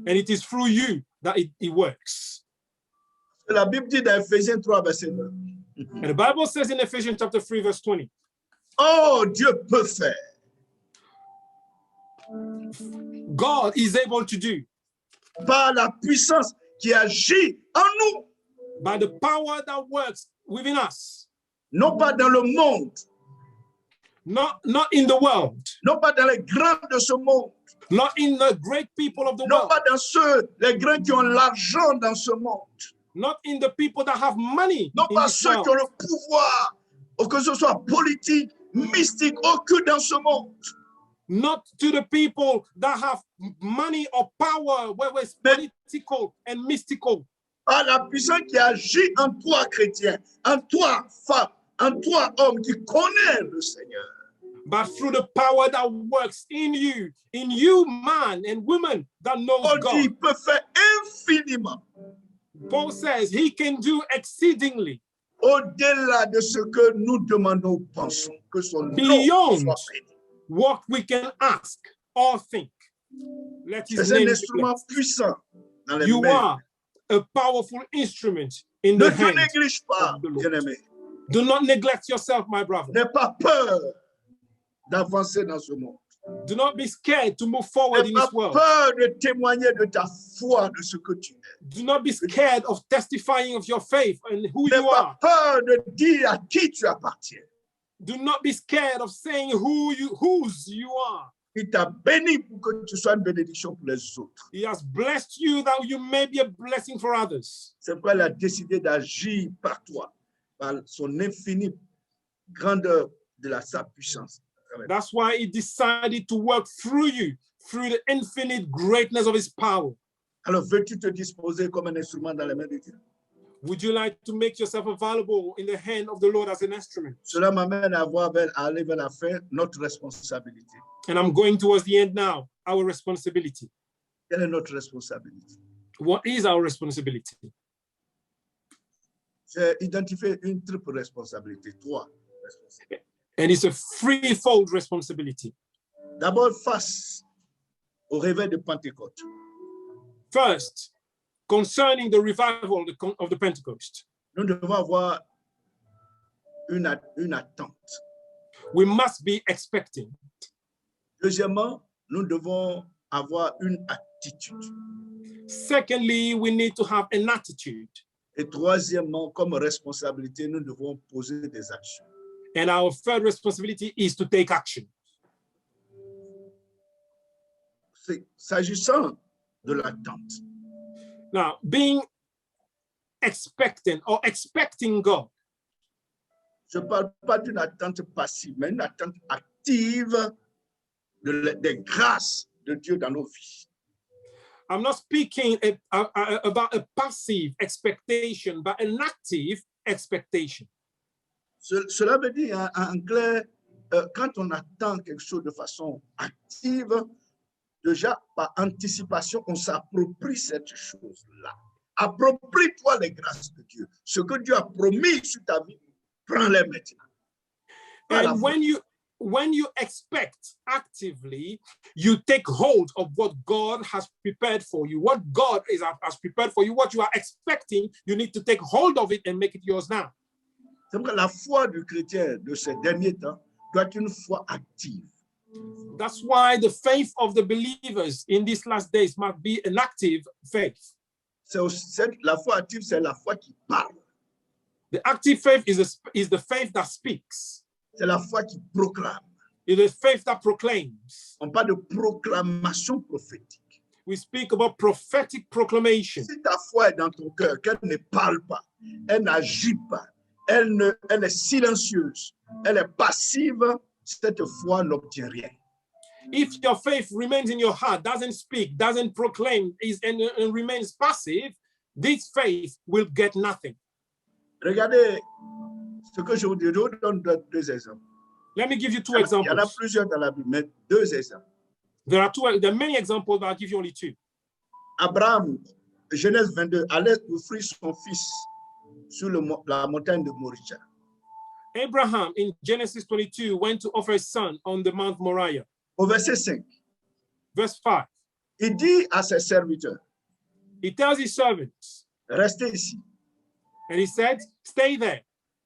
S2: And it is through you that it works.
S1: La Bible dit dans Ephésiens 3, verset 9.
S2: And the Bible says in Ephesians chapter 3, verse 20,
S1: Oh, Dieu peut faire.
S2: God is able to do
S1: Par la puissance qui agit en nous,
S2: by the power that works within us,
S1: non pas dans le monde,
S2: not in the world,
S1: non pas dans les grands de ce monde,
S2: not in the great people of the
S1: non
S2: world,
S1: pas dans ceux, les grands qui ont l'argent dans ce monde,
S2: not in the people that have money
S1: non
S2: in
S1: pas
S2: this
S1: ceux qui ont
S2: world,
S1: le pouvoir, ou que ce soit politique, mystique, aucun dans ce monde,
S2: not to the people that have money or power, whether it's political and mystical,
S1: par la puissance qui agit en toi, chrétien, en toi, femme, en toi, homme, qui connaît le Seigneur.
S2: but through the power that works in you, man and woman that knows
S1: On dit,
S2: God.
S1: il peut faire infiniment,
S2: Paul says he can do exceedingly
S1: au-delà de ce que nous demandons ou pensons, que son nom
S2: Beyond.
S1: soit béni.
S2: what we can ask or think. Let his
S1: C'est un
S2: name be
S1: instrument
S2: blessed.
S1: puissant dans les
S2: You
S1: mains.
S2: are a powerful instrument in
S1: Ne
S2: the
S1: te
S2: hand.
S1: néglige pas,
S2: of the Lord.
S1: bien-aimé.
S2: Do not neglect yourself, my brother.
S1: N'aie pas peur d'avancer dans ce monde.
S2: Do not be scared to move forward
S1: N'aie
S2: in
S1: pas
S2: this world.
S1: peur de témoigner de ta foi, de ce que tu es.
S2: Do not be scared of testifying of your faith and who
S1: N'aie
S2: you
S1: pas
S2: are.
S1: peur de dire à qui tu appartiens.
S2: Do not be scared of saying whose you are.
S1: Il t'a béni pour que tu sois une bénédiction pour les autres.
S2: He has blessed you that you may be a blessing for others.
S1: C'est pourquoi il a décidé d'agir par toi, par son infinie grandeur de sa puissance.
S2: That's why he decided to work through you, through the infinite greatness of his power.
S1: Alors, veux-tu te disposer comme un instrument dans les mains de Dieu?
S2: Would you like to make yourself available in the hand of the Lord as an instrument?
S1: Cela m'amène à aller vers la fin, notre responsabilité.
S2: And I'm going towards the end now, our responsibility.
S1: Quelle est notre responsabilité?
S2: What is our responsibility?
S1: J'ai identifié une triple responsabilité, trois responsabilités.
S2: And it's a threefold responsibility.
S1: D'abord, face au réveil de Pentecôte.
S2: First, concerning the revival of the Pentecost,
S1: Nous devons avoir une attente.
S2: we must be expecting.
S1: Deuxièmement, nous devons avoir une attitude.
S2: Secondly, we need to have an attitude.
S1: Et troisièmement, comme responsabilité, nous devons poser des actions.
S2: And our third responsibility is to take action.
S1: S'agissant de l'attente,
S2: Now, being expectant or expecting God,
S1: je ne parle pas d'une attente passive, mais une attente active des grâces de Dieu dans nos vies.
S2: I'm not speaking about a passive expectation, but an active expectation.
S1: Cela veut dire en clair, quand on attend quelque chose de façon active, déjà par anticipation, on s'approprie cette chose-là. Approprie-toi les grâces de Dieu. Ce que Dieu a promis sur ta vie, prends-les maintenant.
S2: And when you expect actively, you take hold of what God has prepared for you. What God has prepared for you, what you are expecting, you need to take hold of it and make it yours now.
S1: C'est que la foi du chrétien de ces derniers temps doit être une foi active.
S2: That's why the faith of the believers in these last days must be an active faith.
S1: La foi active, c'est la foi qui parle.
S2: The active faith is the faith that speaks.
S1: C'est la foi qui proclame.
S2: It is faith that proclaims.
S1: On parle de proclamation prophétique.
S2: We speak about prophetic proclamation.
S1: Si ta foi est dans ton cœur, qu'elle ne parle pas, elle n'agit pas, elle est silencieuse, elle est passive, cette foi n'obtient rien.
S2: If your faith remains in your heart, doesn't speak, doesn't proclaim, and remains passive, this faith will get nothing.
S1: Regardez Ce que je vous donne deux exemples.
S2: Let me give you two
S1: Il y en a
S2: examples.
S1: plusieurs dans la Bible, mais deux exemples.
S2: There are many examples, but I'll give you only two.
S1: Abraham, Genèse 22, allait offrir son fils sur la montagne de Moriah.
S2: Abraham in Genesis 22 went to offer his son on the Mount Moriah.
S1: Au verset 5,
S2: Verse 5,
S1: il dit à ses serviteurs,
S2: he tells his servants,
S1: restez ici.
S2: and he said, stay there.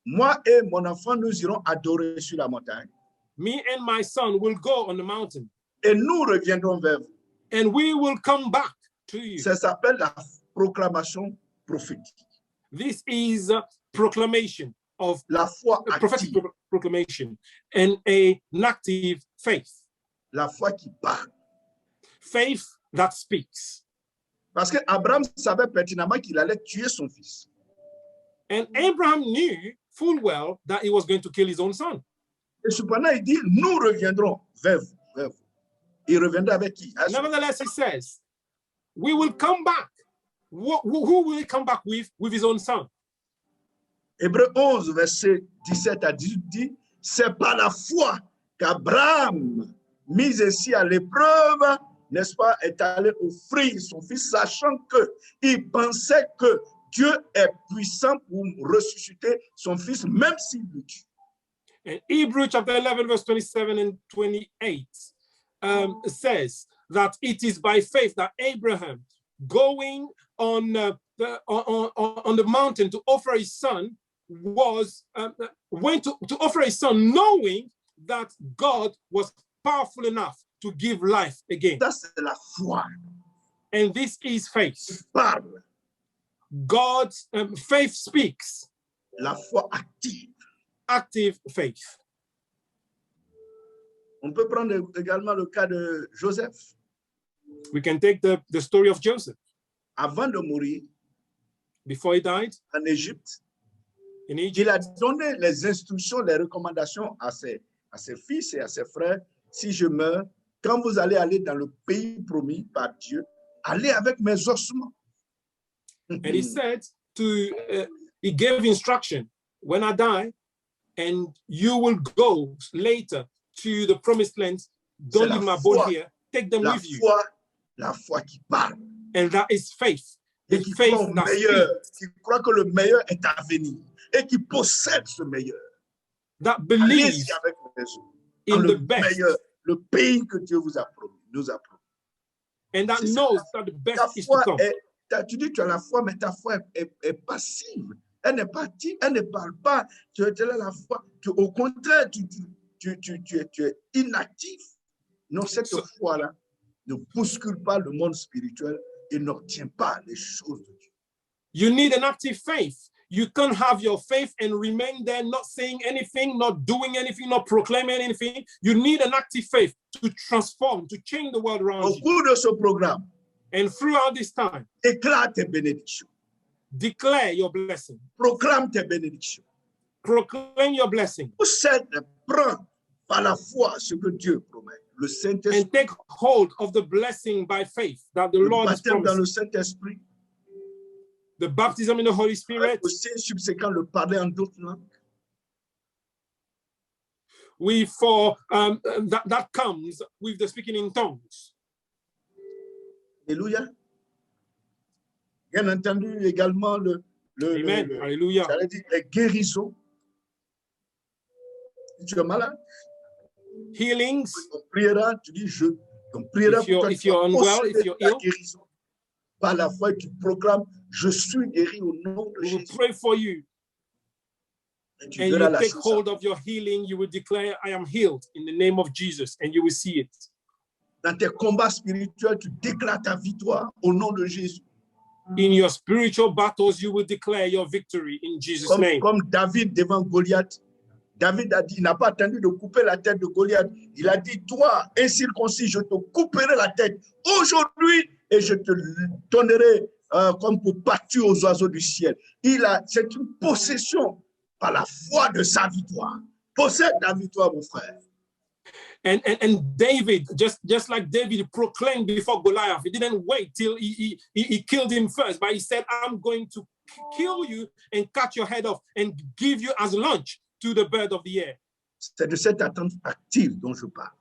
S1: Moi et mon enfant, nous irons adorer sur la montagne.
S2: Me and my son will go on the mountain,
S1: Et nous reviendrons vers vous.
S2: and we will come back to you.
S1: Ça s'appelle la proclamation prophétique.
S2: This is a proclamation of
S1: La foi
S2: a prophetic
S1: active,
S2: proclamation and an active faith.
S1: la foi qui parle.
S2: Faith that speaks.
S1: Parce que Abraham savait pertinemment qu'il allait tuer son fils.
S2: And Abraham knew full well that he was going to kill his own son.
S1: Et cependant, il dit, nous reviendrons vers vous. Vers vous. Il reviendra avec qui?
S2: Nevertheless, he says, we will come back. Who will he come back with his own son?
S1: Hébreux 11, verset 17 à 18 dit, c'est par la foi qu'Abraham, mis ainsi à l'épreuve, n'est-ce pas, est allé offrir son fils, sachant qu'il pensait que Dieu est puissant pour ressusciter son fils, même s'il le tue.
S2: And Hebrews chapter 11, verse 27 and 28 says that it is by faith that Abraham, going on the mountain to offer his son, went to offer his son, knowing that God was powerful enough to give life again.
S1: Ça, c'est la foi.
S2: And this is faith.
S1: Il parle.
S2: God's faith speaks.
S1: La foi active.
S2: Active faith.
S1: On peut prendre également le cas de Joseph.
S2: We can take the story of Joseph.
S1: Avant de mourir
S2: Before he died
S1: en Égypte,
S2: in
S1: il
S2: Egypt,
S1: a donné les instructions, les recommandations à ses fils et à ses frères. Si je meurs, quand vous allez aller dans le pays promis par Dieu, allez avec mes ossements.
S2: and he said he gave instruction, when I die, and you will go later to the promised land, don't
S1: C'est
S2: leave
S1: la
S2: my bone
S1: foi.
S2: here, take them with you.
S1: La foi qui parle.
S2: And that is faith.
S1: Et
S2: The
S1: qui
S2: faith
S1: croit au
S2: that
S1: meilleur,
S2: speaks,
S1: qui croit que le meilleur est à venir et qui possède ce meilleur.
S2: that believes
S1: Allez-y avec mes ossements. Dans
S2: in
S1: le
S2: the best,
S1: meilleur, le pays que Dieu vous a promis, nous a promis.
S2: and that
S1: C'est ça.
S2: knows that the
S1: Ta
S2: best is to
S1: foi
S2: come.
S1: tu dis tu as la foi, mais ta foi est passive. Elle n'est pas active, elle ne parle pas. Tu as la foi. Au contraire, tu es inactif. Non, cette
S2: So-
S1: foi-là ne bouscule pas le monde spirituel et n'obtient pas les choses de Dieu.
S2: You need an active faith. You can't have your faith and remain there, not saying anything, not doing anything, not proclaiming anything. You need an active faith to transform, to change the world around
S1: Au
S2: you.
S1: cours de ce programme,
S2: And throughout this time,
S1: déclare tes bénédictions.
S2: declare your blessing.
S1: Proclame tes bénédictions.
S2: Proclaim your blessing
S1: Possède, prends par la foi ce que Dieu promet. Le Saint-Esprit,
S2: and take hold of the blessing by faith that the
S1: le
S2: Lord has
S1: baptême dans
S2: promised.
S1: le Saint-Esprit,
S2: The baptism in the Holy Spirit,
S1: au signe subséquent, le parler en d'autres langues.
S2: that comes with the speaking in tongues.
S1: Alléluia. Bien entendu, également
S2: Amen. Hallelujah.
S1: j'allais dire les guérisons. Si tu es malade,
S2: Healings.
S1: on priera, tu dis on priera
S2: If you're-
S1: pour toi,
S2: if
S1: tu vas
S2: you're unwell,
S1: posséder
S2: if you're
S1: la
S2: ill,
S1: guérison. Par la foi, tu proclames, je suis guéri au nom de
S2: We will
S1: Jésus.
S2: pray for you.
S1: Et tu
S2: And
S1: verras
S2: you
S1: la
S2: take
S1: sensation.
S2: hold of your healing. You will declare, I am healed in the name of Jesus, and you will see it.
S1: Dans tes combats spirituels, tu déclares ta victoire au nom de Jésus.
S2: In your spiritual battles, you will declare your victory in Jesus' name.
S1: Comme David devant Goliath. David a dit, il n'a pas attendu de couper la tête de Goliath. Il a dit, toi, incirconcis, je te couperai la tête aujourd'hui et je te donnerai comme pour pâture aux oiseaux du ciel. C'est une possession par la foi de sa victoire. Possède ta victoire, mon frère.
S2: And David, just like David proclaimed before Goliath, he didn't wait till he killed him first, but he said, I'm going to kill you and cut your head off and give you as lunch to the bird of the air.
S1: C'est de cette attente active dont je parle.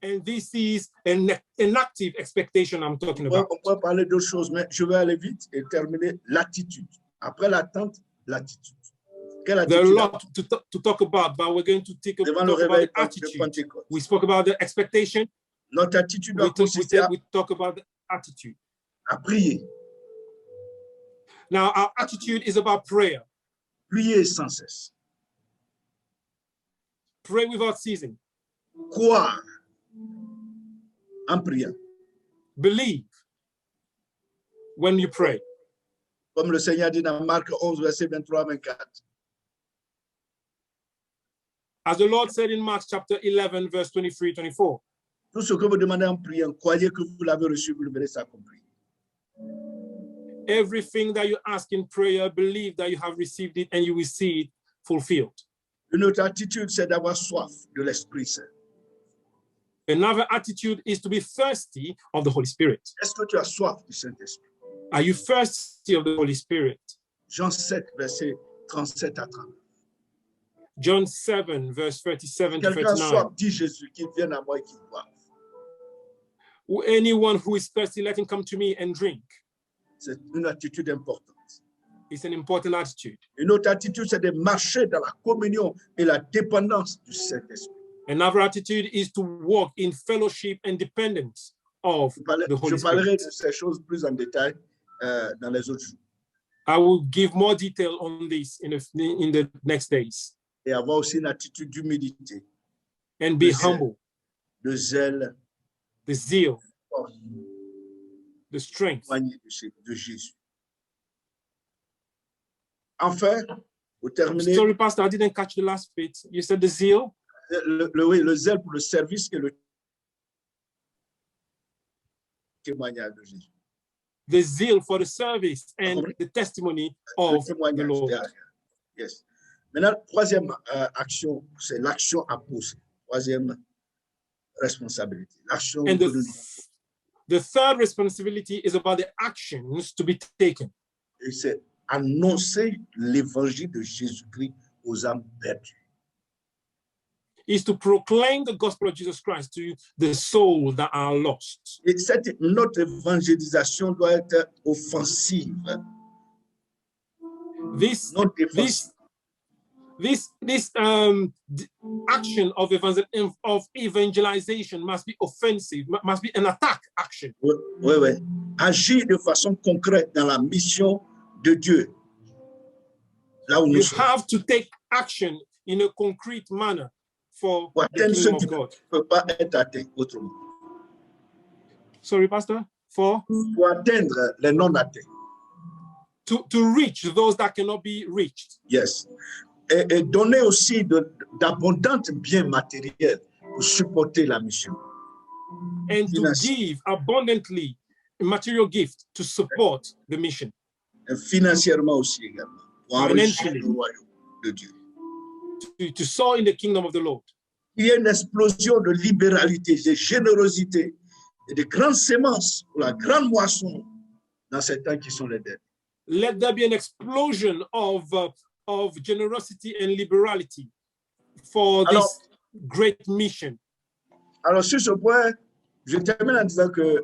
S2: And this is an active expectation I'm talking about.
S1: On peut parler d'autres choses, mais je vais aller vite et terminer l'attitude. Après l'attente, l'attitude. Quelle
S2: There are a
S1: attitude?
S2: lot to talk about, but we're going to
S1: Devant le
S2: talk about
S1: réveil
S2: the
S1: de
S2: attitude.
S1: Pentecôte.
S2: We spoke about the expectation.
S1: Notre attitude
S2: We
S1: doit consister
S2: talk about the attitude.
S1: à prier.
S2: Now, our attitude is about prayer.
S1: Prier sans cesse.
S2: Pray without ceasing.
S1: Croire en priant.
S2: Believe when you pray.
S1: Comme le Seigneur dit dans Marc 11, verset 23-24.
S2: As the Lord said in Mark chapter 11, verse 23-24.
S1: Tout ce que vous demandez en priant, croyez que vous l'avez reçu, vous le verrez s'accomplir.
S2: Everything that you ask in prayer, believe that you have received it and you will see it fulfilled.
S1: Une autre attitude, c'est d'avoir soif de l'Esprit Saint.
S2: Another attitude is to be thirsty of the Holy Spirit.
S1: Est-ce que tu as soif du Saint-Esprit?
S2: Are you thirsty of the Holy Spirit?
S1: Jean 7, verset 37 à 30.
S2: John 7, verse 37 to
S1: Quelqu'un
S2: 39.
S1: soif, dit Jésus, qu'il vienne à moi et qu'il boive.
S2: Anyone who is thirsty, let him come to me and drink.
S1: C'est une attitude importante.
S2: It's an important attitude.
S1: Une autre attitude, c'est de marcher dans la communion et la dépendance du Saint-Esprit.
S2: Another attitude is to walk in fellowship and dependence of the Holy
S1: Je parlerai
S2: Spirit.
S1: de ces choses plus en détail dans les autres jours.
S2: I will give more detail on this in the next days.
S1: Et avoir aussi une attitude d'humilité,
S2: And be
S1: de zèle,
S2: humble,
S1: de zèle,
S2: the zeal,
S1: pour
S2: the strength.
S1: témoigner de Jésus. Enfin, pour terminer,
S2: Sorry, Pastor, I didn't catch the last bit. You said the zeal,
S1: le zèle pour le service et le témoignage de Jésus.
S2: the zeal for the service and the testimony
S1: Le
S2: of the
S1: témoignage
S2: Lord.
S1: derrière. Yes. Maintenant, troisième action, c'est l'action à poser. Troisième responsabilité, l'action
S2: And
S1: que nous
S2: the third responsibility is about the actions to be taken.
S1: et c'est annoncer l'évangile de Jésus-Christ aux âmes perdues.
S2: Is to proclaim the gospel of Jesus Christ to the souls that are lost.
S1: Et notre évangélisation doit être offensive,
S2: This
S1: non défensive.
S2: action of evangelization must be offensive, must be an attack action.
S1: Oui, oui, oui. Agir de façon concrète dans la mission de Dieu. Là où nous
S2: You
S1: sommes.
S2: have to take action in a concrete manner for
S1: Pour
S2: the
S1: atteindre ceux
S2: kingdom
S1: qui
S2: of
S1: ne
S2: God.
S1: peuvent pas être atteints autrement.
S2: Sorry, Pastor?
S1: Pour atteindre les non-atteints.
S2: To reach those that cannot be reached.
S1: Yes. Et donner aussi d'abondantes biens matériels pour supporter la mission.
S2: And to
S1: Financier.
S2: give abundantly material gift to support the mission.
S1: Et financièrement aussi également. Pour enrichir
S2: Financially.
S1: le royaume de Dieu.
S2: To sow in the kingdom of the Lord.
S1: Il y a une explosion de libéralité, de générosité et de grandes semences pour la grande moisson dans ces temps qui sont les derniers.
S2: Let there be an explosion of generosity and liberality for
S1: Alors-
S2: this great mission.
S1: Alors, sur ce point, je termine en disant que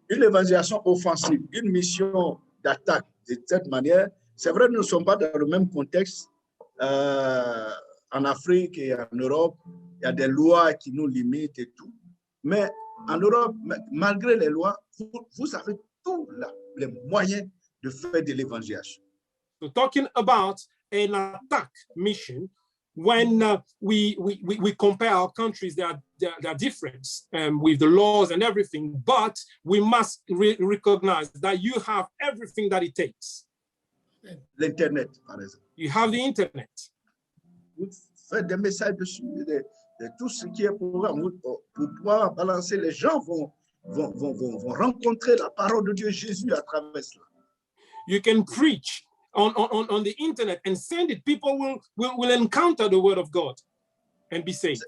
S1: une évangélisation offensive, une mission d'attaque de cette manière, c'est vrai, nous ne sommes pas dans le même contexte. En Afrique et en Europe, il y a des lois qui nous limitent et tout. Mais en Europe, malgré les lois, vous avez tous les moyens de faire de l'évangélisation.
S2: So talking about an attack mission, when we compare our countries, they are different with the laws and everything, but we must recognize that you have everything that it takes.
S1: L'Internet, par exemple.
S2: You have the internet.
S1: Vous faites des messages dessus, de tout ce qui est programme, pour pouvoir balancer. Les gens vont rencontrer la parole de Dieu Jésus à travers cela.
S2: You can preach on the internet and send it. People will encounter the word of God and be saved.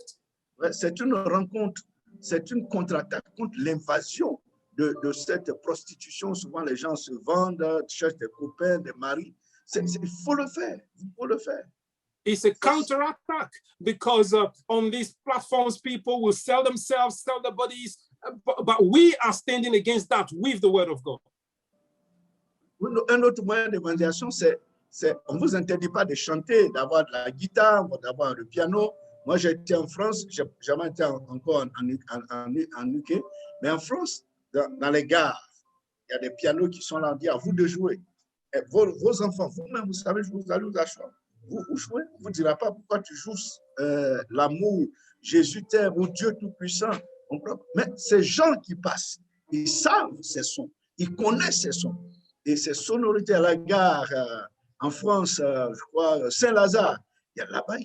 S1: C'est une rencontre, c'est une contre-attaque contre l'invasion de cette prostitution. Souvent, les gens se vendent, cherchent des copains, des maris. Il faut le faire. Il faut le faire.
S2: It's a counterattack because on these platforms, people will sell themselves, sell their bodies, but we are standing against that with the word of God.
S1: Un autre moyen d'évangélisation, on ne vous interdit pas de chanter, d'avoir de la guitare, d'avoir le piano. Moi, j'étais en France, je n'ai jamais été encore en UK, mais en France, dans les gares, il y a des pianos qui sont là, on dit à vous de jouer. Et vos enfants, vous-même, vous savez, vous allez vous asseoir. Vous jouez, on ne vous dira pas pourquoi tu joues l'amour, Jésus t'aime ou Dieu Tout-Puissant. Mais ces gens qui passent, ils savent ces sons, ils connaissent ces sons. Et ces sonorités à la gare, en France, je crois, Saint-Lazare, là-bas,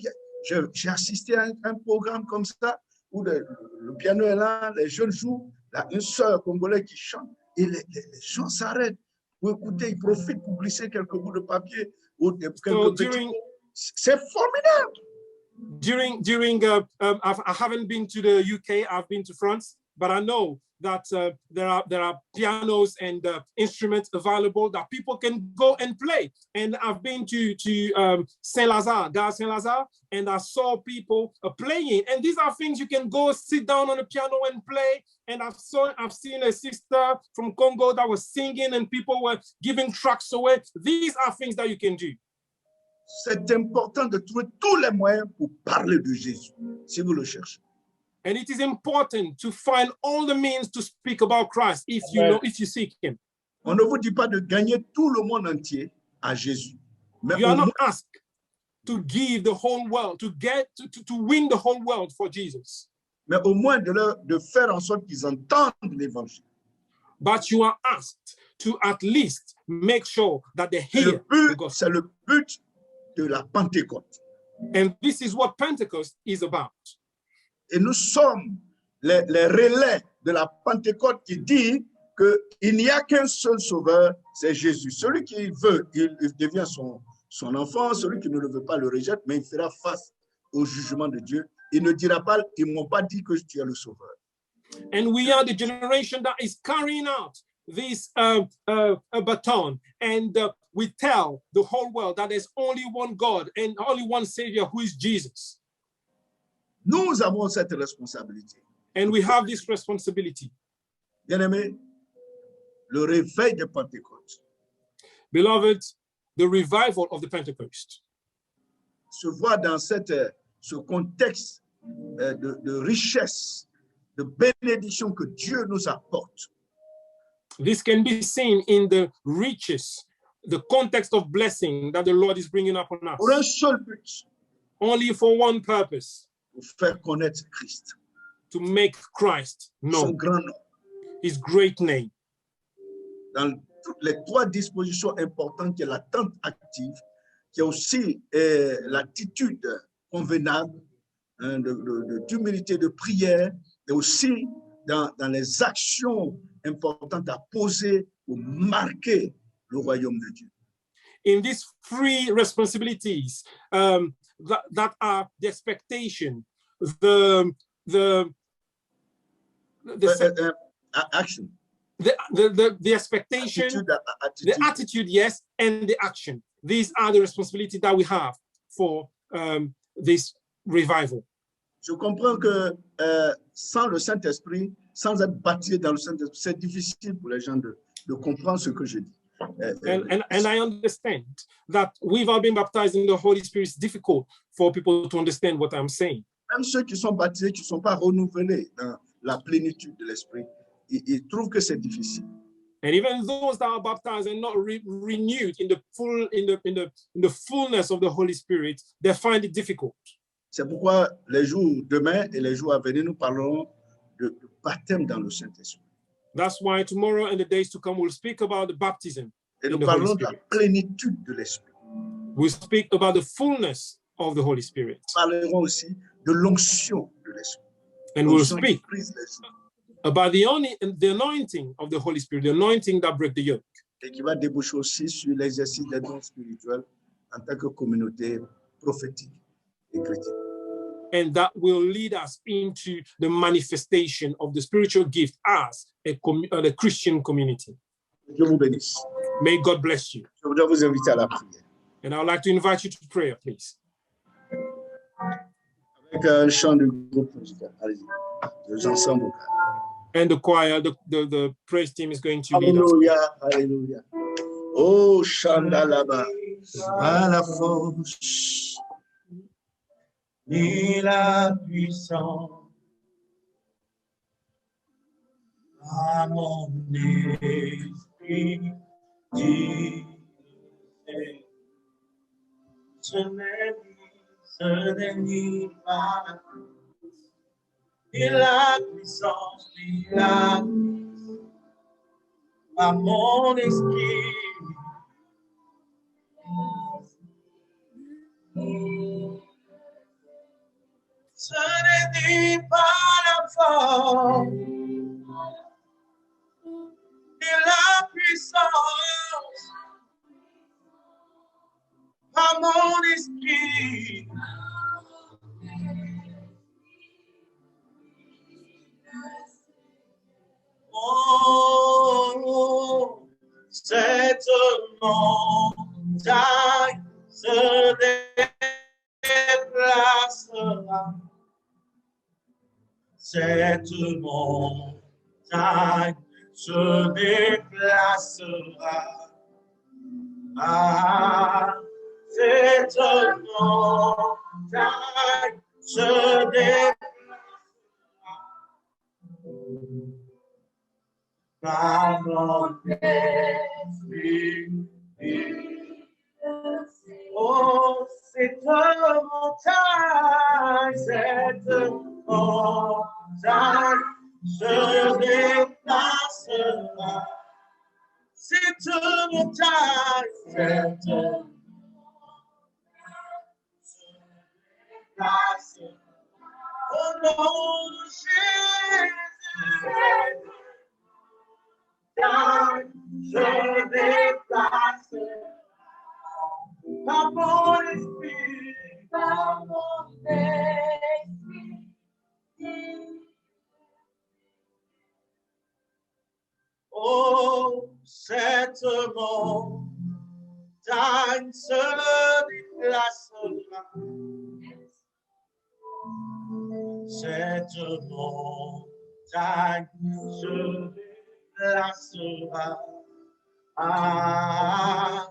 S1: j'ai assisté à un programme comme ça, où le piano est là, les jeunes jouent, là, une sœur congolaise qui chante, et les gens s'arrêtent pour écouter, ils profitent pour glisser quelques bouts de papier ou quelques petits. C'est formidable.
S2: I haven't been to the UK, I've been to France, but I know that there are pianos and instruments available that people can go and play. And I've been to Saint-Lazare, Gare Saint-Lazare, and I saw people playing. And these are things you can go sit down on a piano and play. And I've seen a sister from Congo that was singing and people were giving tracks away. These are things that you can do.
S1: C'est important de trouver tous les moyens pour parler de Jésus, si vous le cherchez.
S2: And it is important to find all the means to speak about Christ if you know, if you seek him.
S1: On ne vous dit pas de gagner tout le monde entier à Jésus. Mais
S2: you are not asked to give the whole world, to win the whole world for Jesus.
S1: Mais au moins de faire en sorte qu'ils entendent l'évangile.
S2: But you are asked to at least make sure that they hear the gospel.
S1: C'est le but de la Pentecôte.
S2: And this is what Pentecost is about.
S1: Et nous sommes les relais de la Pentecôte qui dit qu'il n'y a qu'un seul sauveur, c'est Jésus. Celui qui veut, il devient son enfant. Celui qui ne le veut pas le rejette, mais il fera face au jugement de Dieu. Il ne dira pas, ils ne m'ont pas dit que tu es le sauveur.
S2: And we are the generation that is carrying out this baton. And we tell the whole world that there's only one God and only one Savior, who is Jesus.
S1: Nous avons cette responsabilité.
S2: And we have this responsibility.
S1: Bien-aimés, le réveil de Pentecôte.
S2: Beloved, the revival of the Pentecost
S1: se voit dans ce contexte de richesse, de bénédiction que Dieu nous apporte.
S2: This can be seen in the riches, the context of blessing that the Lord is bringing upon us.
S1: Pour un seul but.
S2: Only for one purpose.
S1: Pour faire connaître Christ.
S2: To make Christ known.
S1: Son grand nom.
S2: His great name.
S1: Dans toutes les trois dispositions importantes, qui est l'attente active, qui est aussi l'attitude convenable, d'humilité, de prière, et aussi dans les actions importantes à poser pour marquer le royaume de Dieu.
S2: In these three responsibilities that are the expectation,
S1: action.
S2: The expectation, the attitude, yes, and the action. These are the responsibilities that we have for this revival.
S1: Je comprends que sans le Saint-Esprit, sans être baptisé dans le Saint-Esprit, c'est difficile pour les gens de comprendre ce que je dis.
S2: And I understand that without being baptized in the Holy Spirit, it's difficult for people to understand what I'm saying.
S1: Même ceux qui sont baptisés, qui ne sont pas renouvelés dans la plénitude de l'Esprit, ils trouvent que c'est difficile.
S2: And even those that are baptized and not renewed in the fullness of the Holy Spirit, they find it difficult.
S1: C'est pourquoi les jours demain et les jours à venir, nous parlerons de baptême dans le Saint-Esprit.
S2: That's why tomorrow and the days to come, we'll speak about the baptism.
S1: Et nous parlons de la plénitude de l'Esprit.
S2: We'll speak about the fullness of the Holy Spirit.
S1: Nous parlerons aussi de l'onction de l'Esprit.
S2: And we'll speak about the anointing of the Holy Spirit, the anointing that breaks the yoke.
S1: Et qui va déboucher aussi sur l'exercice des dons spirituels en tant que communauté prophétique et chrétienne.
S2: And that will lead us into the manifestation of the spiritual gift as a Christian community.
S1: Dieu vous bénisse.
S2: May God bless you.
S1: Je voudrais vous inviter à la prière.
S2: And I would like to invite you to prayer, please.
S1: Avec un chant de groupe musical. Allez-y. Nous ensemble.
S2: And the choir, the praise team is going to lead us.
S1: Alléluia, alléluia. Oh, chanda là-bas. À la force
S4: et la puissance à mon esprit dit ce n'est ni pas et la puissance à mon esprit. Ce n'est pas la force et la puissance à mon esprit. Oh, cette montagne se déplacera. Cette montagne se déplacera. Ah, cette montagne se déplacera. Par mon esprit. Oh, cette montagne se déplacera. Cette montagne se déplacera. Au nom de Jésus, se déplacera. Par mon esprit, par mon esprit. Oh, cette montagne se déplacera. Cette montagne se déplacera. Ah,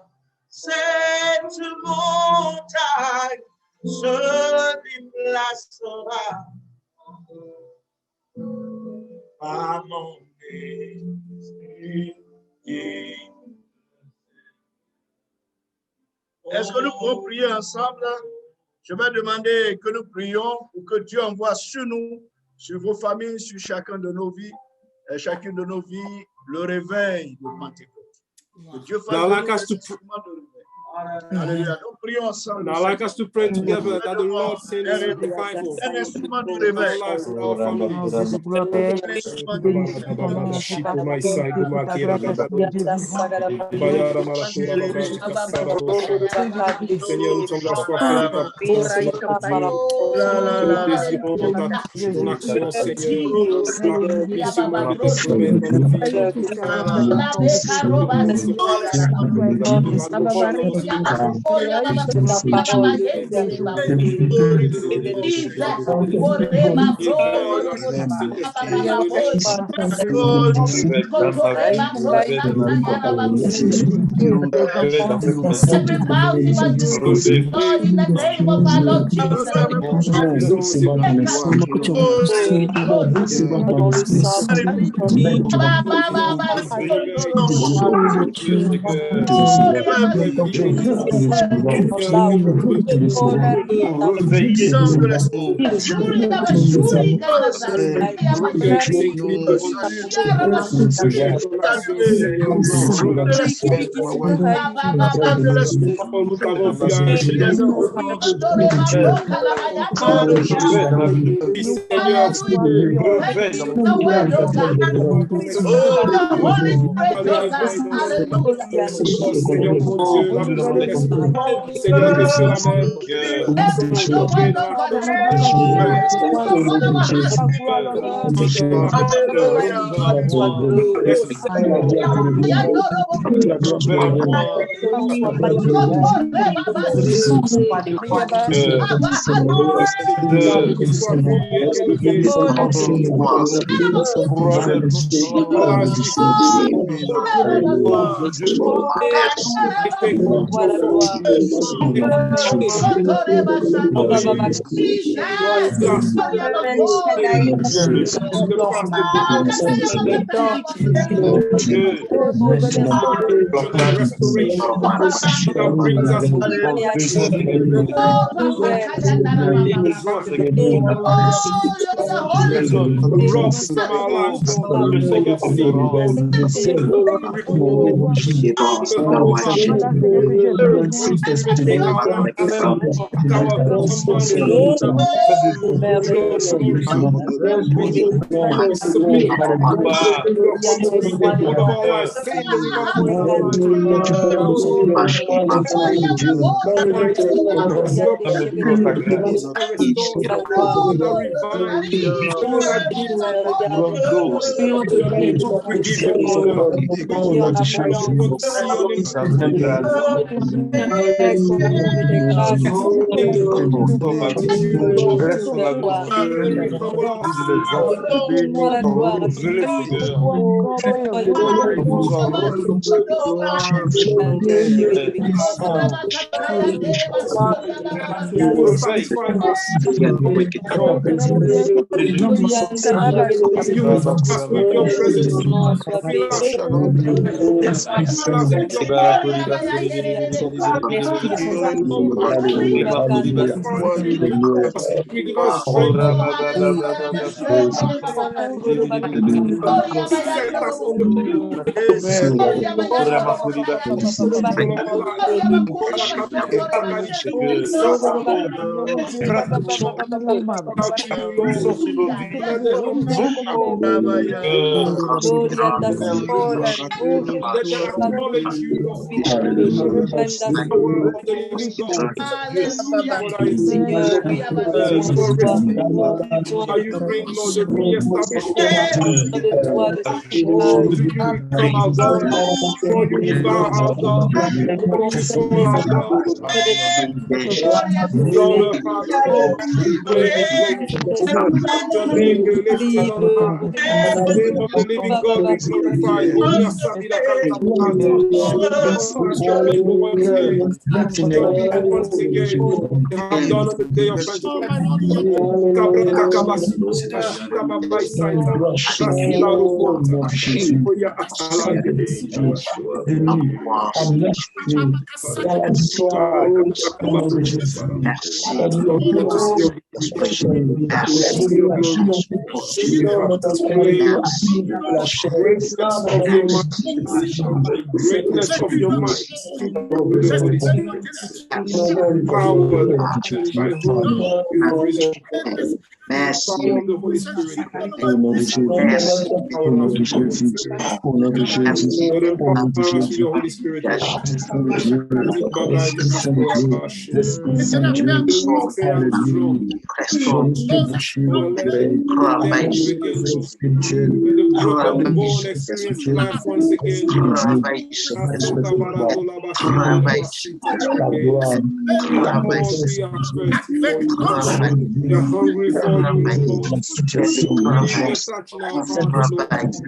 S4: cette montagne se déplacera par mon esprit.
S1: Est-ce que nous pouvons prier ensemble? Je vais demander que nous prions pour que Dieu envoie sur nous, sur vos familles, sur chacun de nos vies, chacune de nos vies, le réveil de Pentecôte. Que Dieu fasse de nous un instrument de réveil. Alléluia. Nous prions ensemble.
S2: And I'd like us to pray together that the Lord send us a revival
S1: Un instrument de
S2: in
S1: réveil.
S2: our lives and our families.
S1: Un instrument de
S2: Seigneur, nous sommes assoiffés de ta présence, nous désirons ton action, Seigneur. Seigneur, que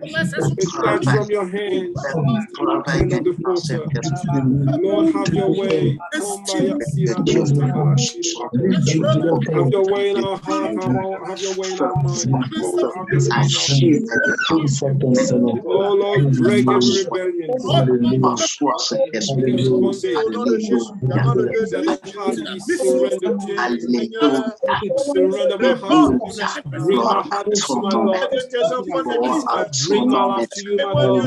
S2: cela même from your hands. Lord, have your way. Have your way in our heart. Have your way in our mind. Oh Lord, break every rebellion. Surrender my heart. Bring my heart to my Lord. Bring my life to you, my Lord.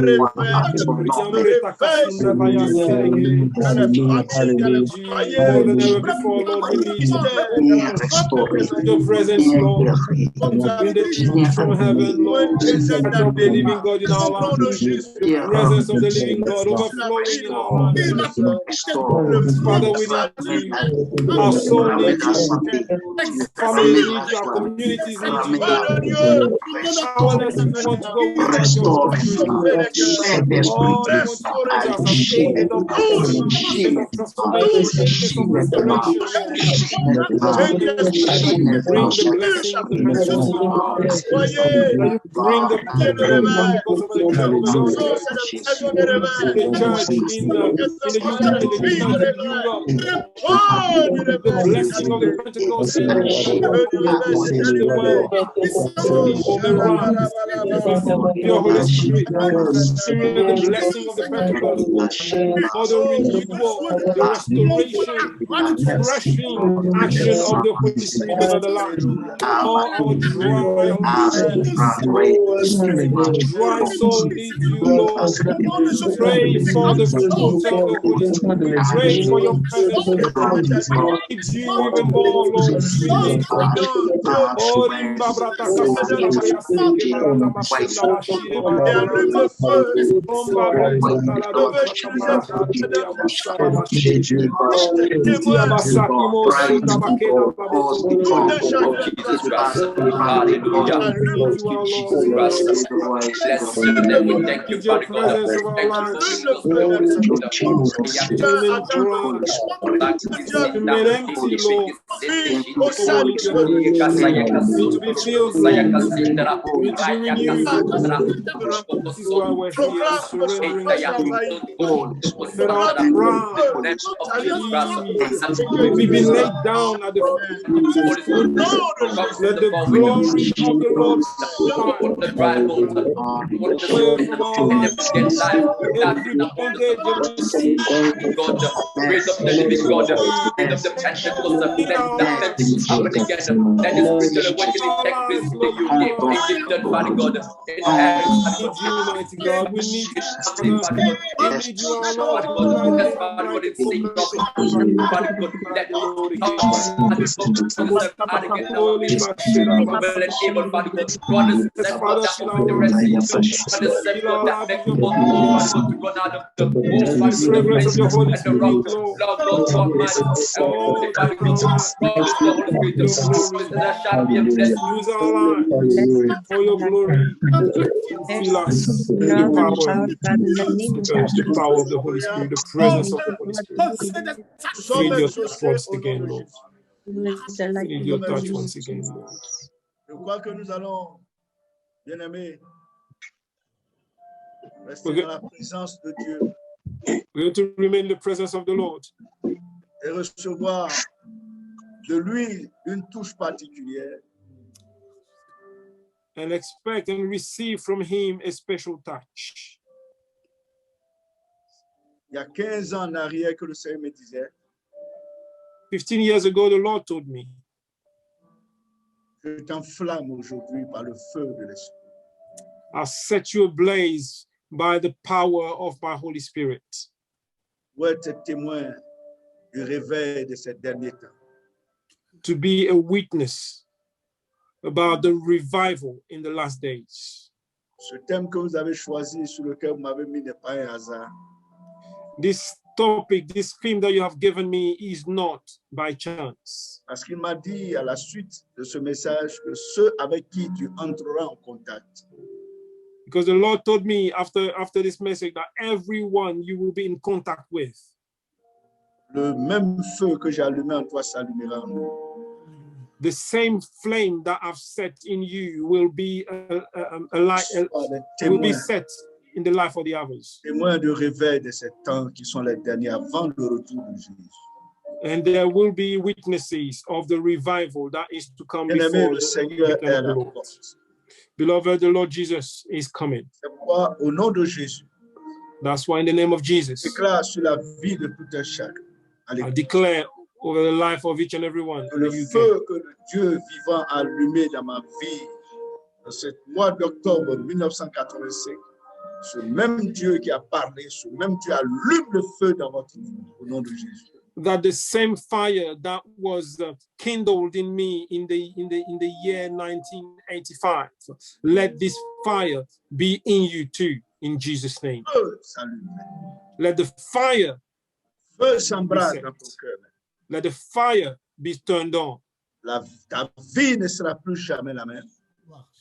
S2: Before, Lord, we need your presence, Lord. In the the truth from heaven, Lord. The Spirit of the living God in our lives. The presence of the living God overflowing in our lives. Father, we need you. Our soul needs you. Families need you. Our communities need you, Lord. Empower us if we want to go without your Holy Spirit. Oh, you want to change us as agents of transformation, agents of restoration, Lord. That you bring the blessing of the Pentecost in our lives. That you bring the Pentecost over the church in the UK, the United Europe. The blessing of the Pentecost in the world. Your Holy Spirit, experience the blessing of the Pentecost, all the renewal, the restoration, refreshing action of the Holy Spirit over the life. All our dry soul needs you, Lord. Pray for the fruit of the Holy Spirit. Pray for your presence. We need you even more, Lord. We need you. To be filled, Lord. We need to be renewed. This is why we're here, surrendering to you. Let our pride be laid down at the feet. Let the glory of the Lord every bondage,
S3: God, raise up the living God, raise up the Pentecost, let that happen again. That is spiritual awakening take place in the UK, Egypt, Father God, in Paris,
S2: mighty God, we need you. We need you, our Lord.
S3: Father God, in St. Father God, that Lord, Father God, God is that God that opened the Red Sea, God is that God that make the boat Father God to run out of the whole Father God, the place and the rock, Lord God, God, man, and Father God, promise the Holy Spirit, there shall be a blessing.
S2: Use our lives for your glory. Fill us with the power, the power of the Holy Spirit, the presence of the Holy Spirit. We need your touch once again, Lord. We need your touch once again, Lord.
S1: Je crois que nous allons, bien-aimés, rester dans la présence de Dieu.
S2: We have to remain in the presence of the Lord.
S1: Et recevoir de lui une touche particulière.
S2: And expect and receive from him a special touch.
S1: Il y a 15 ans en arrière que le Seigneur me disait,
S2: 15 years ago, the Lord told me,
S1: je t'enflamme aujourd'hui par le feu de l'Esprit.
S2: I'll set you ablaze by the power of my Holy Spirit.
S1: Pour être témoin du réveil de ces derniers temps.
S2: To be a witness about the revival in the last days.
S1: Ce thème que vous avez choisi, sur lequel vous m'avez mis, n'est pas un hasard.
S2: This topic, this theme that you have given me is not by chance.
S1: Parce qu'il m'a dit à la suite de ce message que ceux avec qui tu entreras en contact.
S2: Because the Lord told me after this message that everyone you will be in contact with.
S1: Le même feu que j'ai allumé en toi s'allumera en nous.
S2: The same flame that I've set in you will be will be set in the life of the others.
S1: Témoins de réveil de ces temps qui sont les derniers avant le retour de Jésus.
S2: And there will be witnesses of the revival that is to come before
S1: le Seigneur est à la porte.
S2: Beloved, the Lord Jesus is coming.
S1: C'est pourquoi, au nom de Jésus,
S2: that's why in the name of Jesus,
S1: déclare sur la vie de tout un chacun.
S2: I declare over the life of each and every one.
S1: Le feu que le Dieu vivant a allumé dans ma vie, dans ce mois d'octobre 1985, ce même Dieu qui a parlé, ce même Dieu allume le feu dans votre vie, au nom de Jésus.
S2: that the same fire that was kindled in me in the year 1985, let this fire be in you too, in Jesus' name.
S1: Feu s'allume.
S2: Let the fire,
S1: Feu s'embrase dans ton cœur.
S2: let the fire be turned on,
S1: Ta vie ne sera plus jamais la même.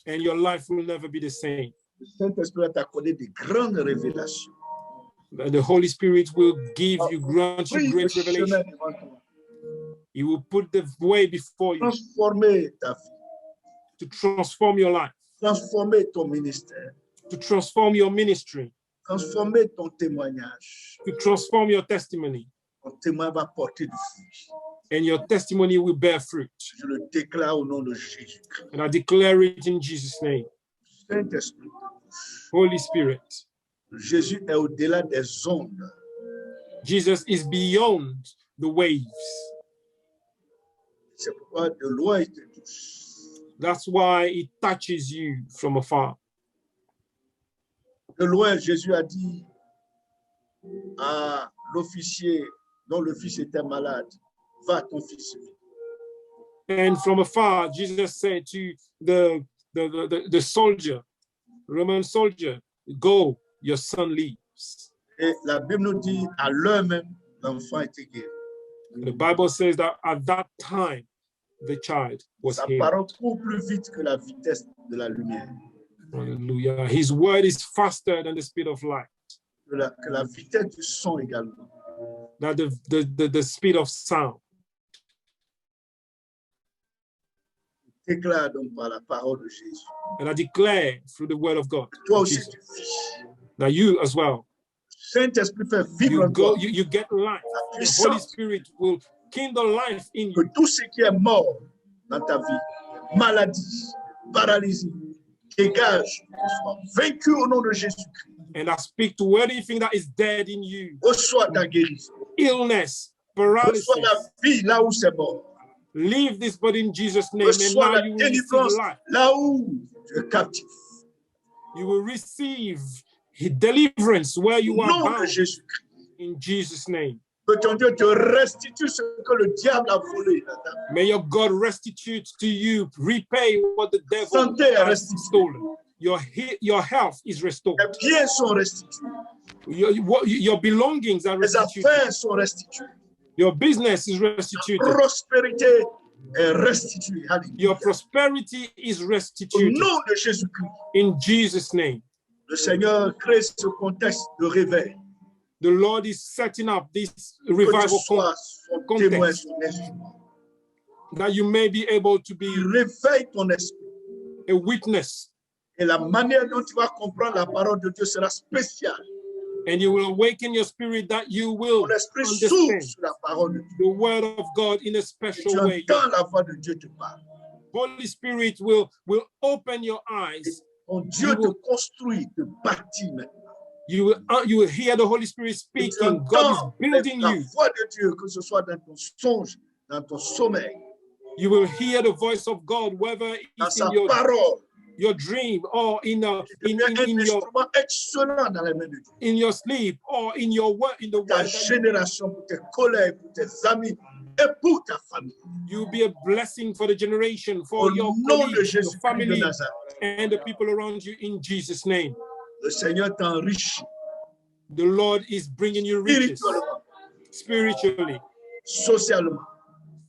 S2: and your life will never be the same.
S1: Le Saint-Esprit va t'accorder des grandes révélations.
S2: The Holy Spirit will grant you
S1: Prie le
S2: great
S1: chemin
S2: revelation.
S1: devant toi.
S2: He will put the way before you
S1: Transformer ta vie.
S2: to transform your life,
S1: Transformer ton ministère.
S2: to transform your ministry,
S1: Transformer ton témoignage.
S2: to transform your testimony,
S1: Ton témoin va porter du fruit.
S2: and your testimony will bear fruit.
S1: Je le déclare au nom de Jésus-Christ.
S2: And I declare it in Jesus' name.
S1: Saint-Esprit,
S2: Holy Spirit,
S1: Jésus est au-delà des ondes.
S2: Jesus is beyond the waves.
S1: C'est pourquoi de loin il te touche.
S2: That's why it touches you from afar.
S1: De loin, Jésus a dit à l'officier dont le fils était malade, va, ton fils vit.
S2: And from afar, Jesus said to the soldier, Roman soldier, go, your son lives.
S1: Et la Bible nous dit, à l'heure même, l'enfant était guéri.
S2: The Bible says that at that time, the child was
S1: Sa
S2: healed.
S1: parole court plus vite que la vitesse de la lumière,
S2: Hallelujah. His word is faster than the speed of light,
S1: que la vitesse du son également.
S2: that the speed of sound.
S1: Déclare donc par la parole de Jésus.
S2: And I declare through the word of God,
S1: Toi aussi,
S2: Jesus,
S1: tu vis.
S2: that you as well,
S1: Saint-Esprit fait vivre
S2: you
S1: en toi
S2: you get life.
S1: la
S2: The Holy
S1: puissance
S2: Spirit will kindle life in
S1: que
S2: you.
S1: tout ce qui est mort dans ta vie, maladie, paralysie, dégage, soit vaincu au nom de Jésus-Christ.
S2: And I speak to anything that is dead in you,
S1: Reçois ta guérison.
S2: illness, paralysis.
S1: Reçois la vie là où c'est mort.
S2: Leave this body in Jesus' name, and
S1: Reçois
S2: now
S1: la
S2: you will receive
S1: délivrance
S2: life.
S1: là où tu es captif.
S2: You will receive deliverance where you
S1: Au
S2: are
S1: nom de
S2: bound
S1: Jésus-Christ.
S2: in Jesus' name.
S1: Que ton Dieu te restitue ce que le diable a volé dans ta vie.
S2: May your God restitute to you, repay what the devil
S1: Santé est
S2: has
S1: restituée.
S2: stolen. Your health is restored.
S1: Tes biens sont restitués.
S2: Your belongings are
S1: Les
S2: restituted.
S1: affaires sont restituées.
S2: Your business is
S1: La
S2: restituted.
S1: prospérité est restituée. Alléluia.
S2: Your prosperity is
S1: Au
S2: restituted.
S1: nom de Jésus-Christ,
S2: In Jesus' name,
S1: le Seigneur crée ce contexte de réveil.
S2: the Lord is setting up this
S1: Que tu
S2: revival
S1: sois son
S2: context.
S1: témoin, son instrument.
S2: that you may be able to be
S1: Il réveille ton esprit.
S2: a witness,
S1: Et la manière dont tu vas comprendre la parole de Dieu sera spéciale.
S2: and you will awaken your spirit that you will
S1: Ton esprit s'ouvre
S2: understand
S1: sur la parole de Dieu.
S2: the word of God in a
S1: Et
S2: special
S1: tu
S2: way.
S1: entends la voix de Dieu te parler.
S2: Holy Spirit will open your eyes.
S1: Ton Dieu te construit, te bâtit maintenant.
S2: You will hear the Holy Spirit
S1: Et tu
S2: speaking. God is
S1: entends
S2: building
S1: la
S2: you.
S1: voix de Dieu, que ce soit dans ton songe, dans ton sommeil,
S2: You will hear the voice of God, whether
S1: dans
S2: it's
S1: sa
S2: in
S1: parole.
S2: your dream or
S1: Tu deviens un
S2: in
S1: instrument excellent dans les mains de Dieu.
S2: your sleep or in your word in the
S1: Ta
S2: word.
S1: génération, pour tes collègues, pour tes amis et pour ta famille.
S2: You'll be a blessing for the generation,
S1: Au
S2: for your
S1: nom de
S2: colleagues, your
S1: Jésus-Christ de
S2: family,
S1: Nazareth,
S2: and the people around you in Jesus' name.
S1: le Seigneur t'enrichit
S2: The Lord is bringing you riches
S1: spirituellement,
S2: spiritually,
S1: socialement,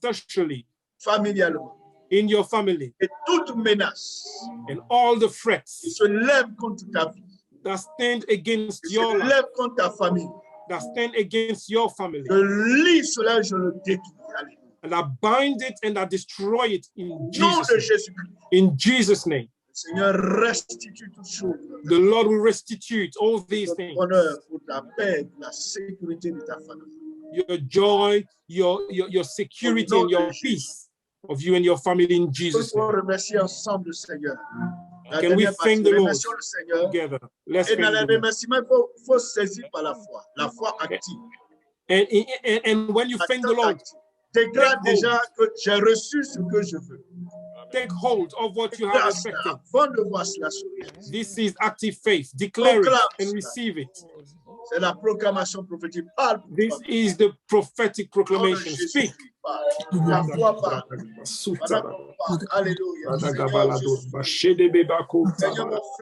S2: socially,
S1: familialement.
S2: in your family,
S1: Et toute menace
S2: and all the
S1: qui
S2: threats
S1: se lève contre ta vie,
S2: that stand against
S1: qui
S2: your
S1: se
S2: life,
S1: lève contre ta famille,
S2: that stand against your family,
S1: je lis cela, je le détruis. Alléluia.
S2: and I bind it and I destroy it in
S1: Au nom
S2: Jesus'
S1: de
S2: name.
S1: Jésus-Christ,
S2: In Jesus' name,
S1: le Seigneur restitue toutes choses.
S2: the Lord will restitute all these
S1: Pour ton
S2: things.
S1: bonheur, pour ta paix, pour la sécurité de ta famille.
S2: Your joy, your security, and your peace of you and your family in
S1: Nous
S2: Jesus'
S1: pouvons
S2: name.
S1: remercier ensemble le Seigneur. La
S2: Can we
S1: dernière
S2: thank
S1: partie,
S2: the Lord
S1: remercions le Seigneur.
S2: together? Let's
S1: Et
S2: thank
S1: dans les
S2: the Lord.
S1: remerciements, il faut saisir par la foi active.
S2: And when you thank the Lord,
S1: Déclare
S2: take hold.
S1: déjà que j'ai reçu ce que je veux.
S2: take hold of what you have
S1: Déclare cela
S2: expected.
S1: avant de voir cela sourire.
S2: This is active faith. Declare it and receive it.
S1: C'est la proclamation prophétique. Parle pour
S2: This
S1: toi.
S2: is the prophetic proclamation.
S1: Jésus,
S2: Speak.
S1: parle. La foi parle. Pendant qu'on parle. Alléluia. Seigneur Jésus. Seigneur, mon frère.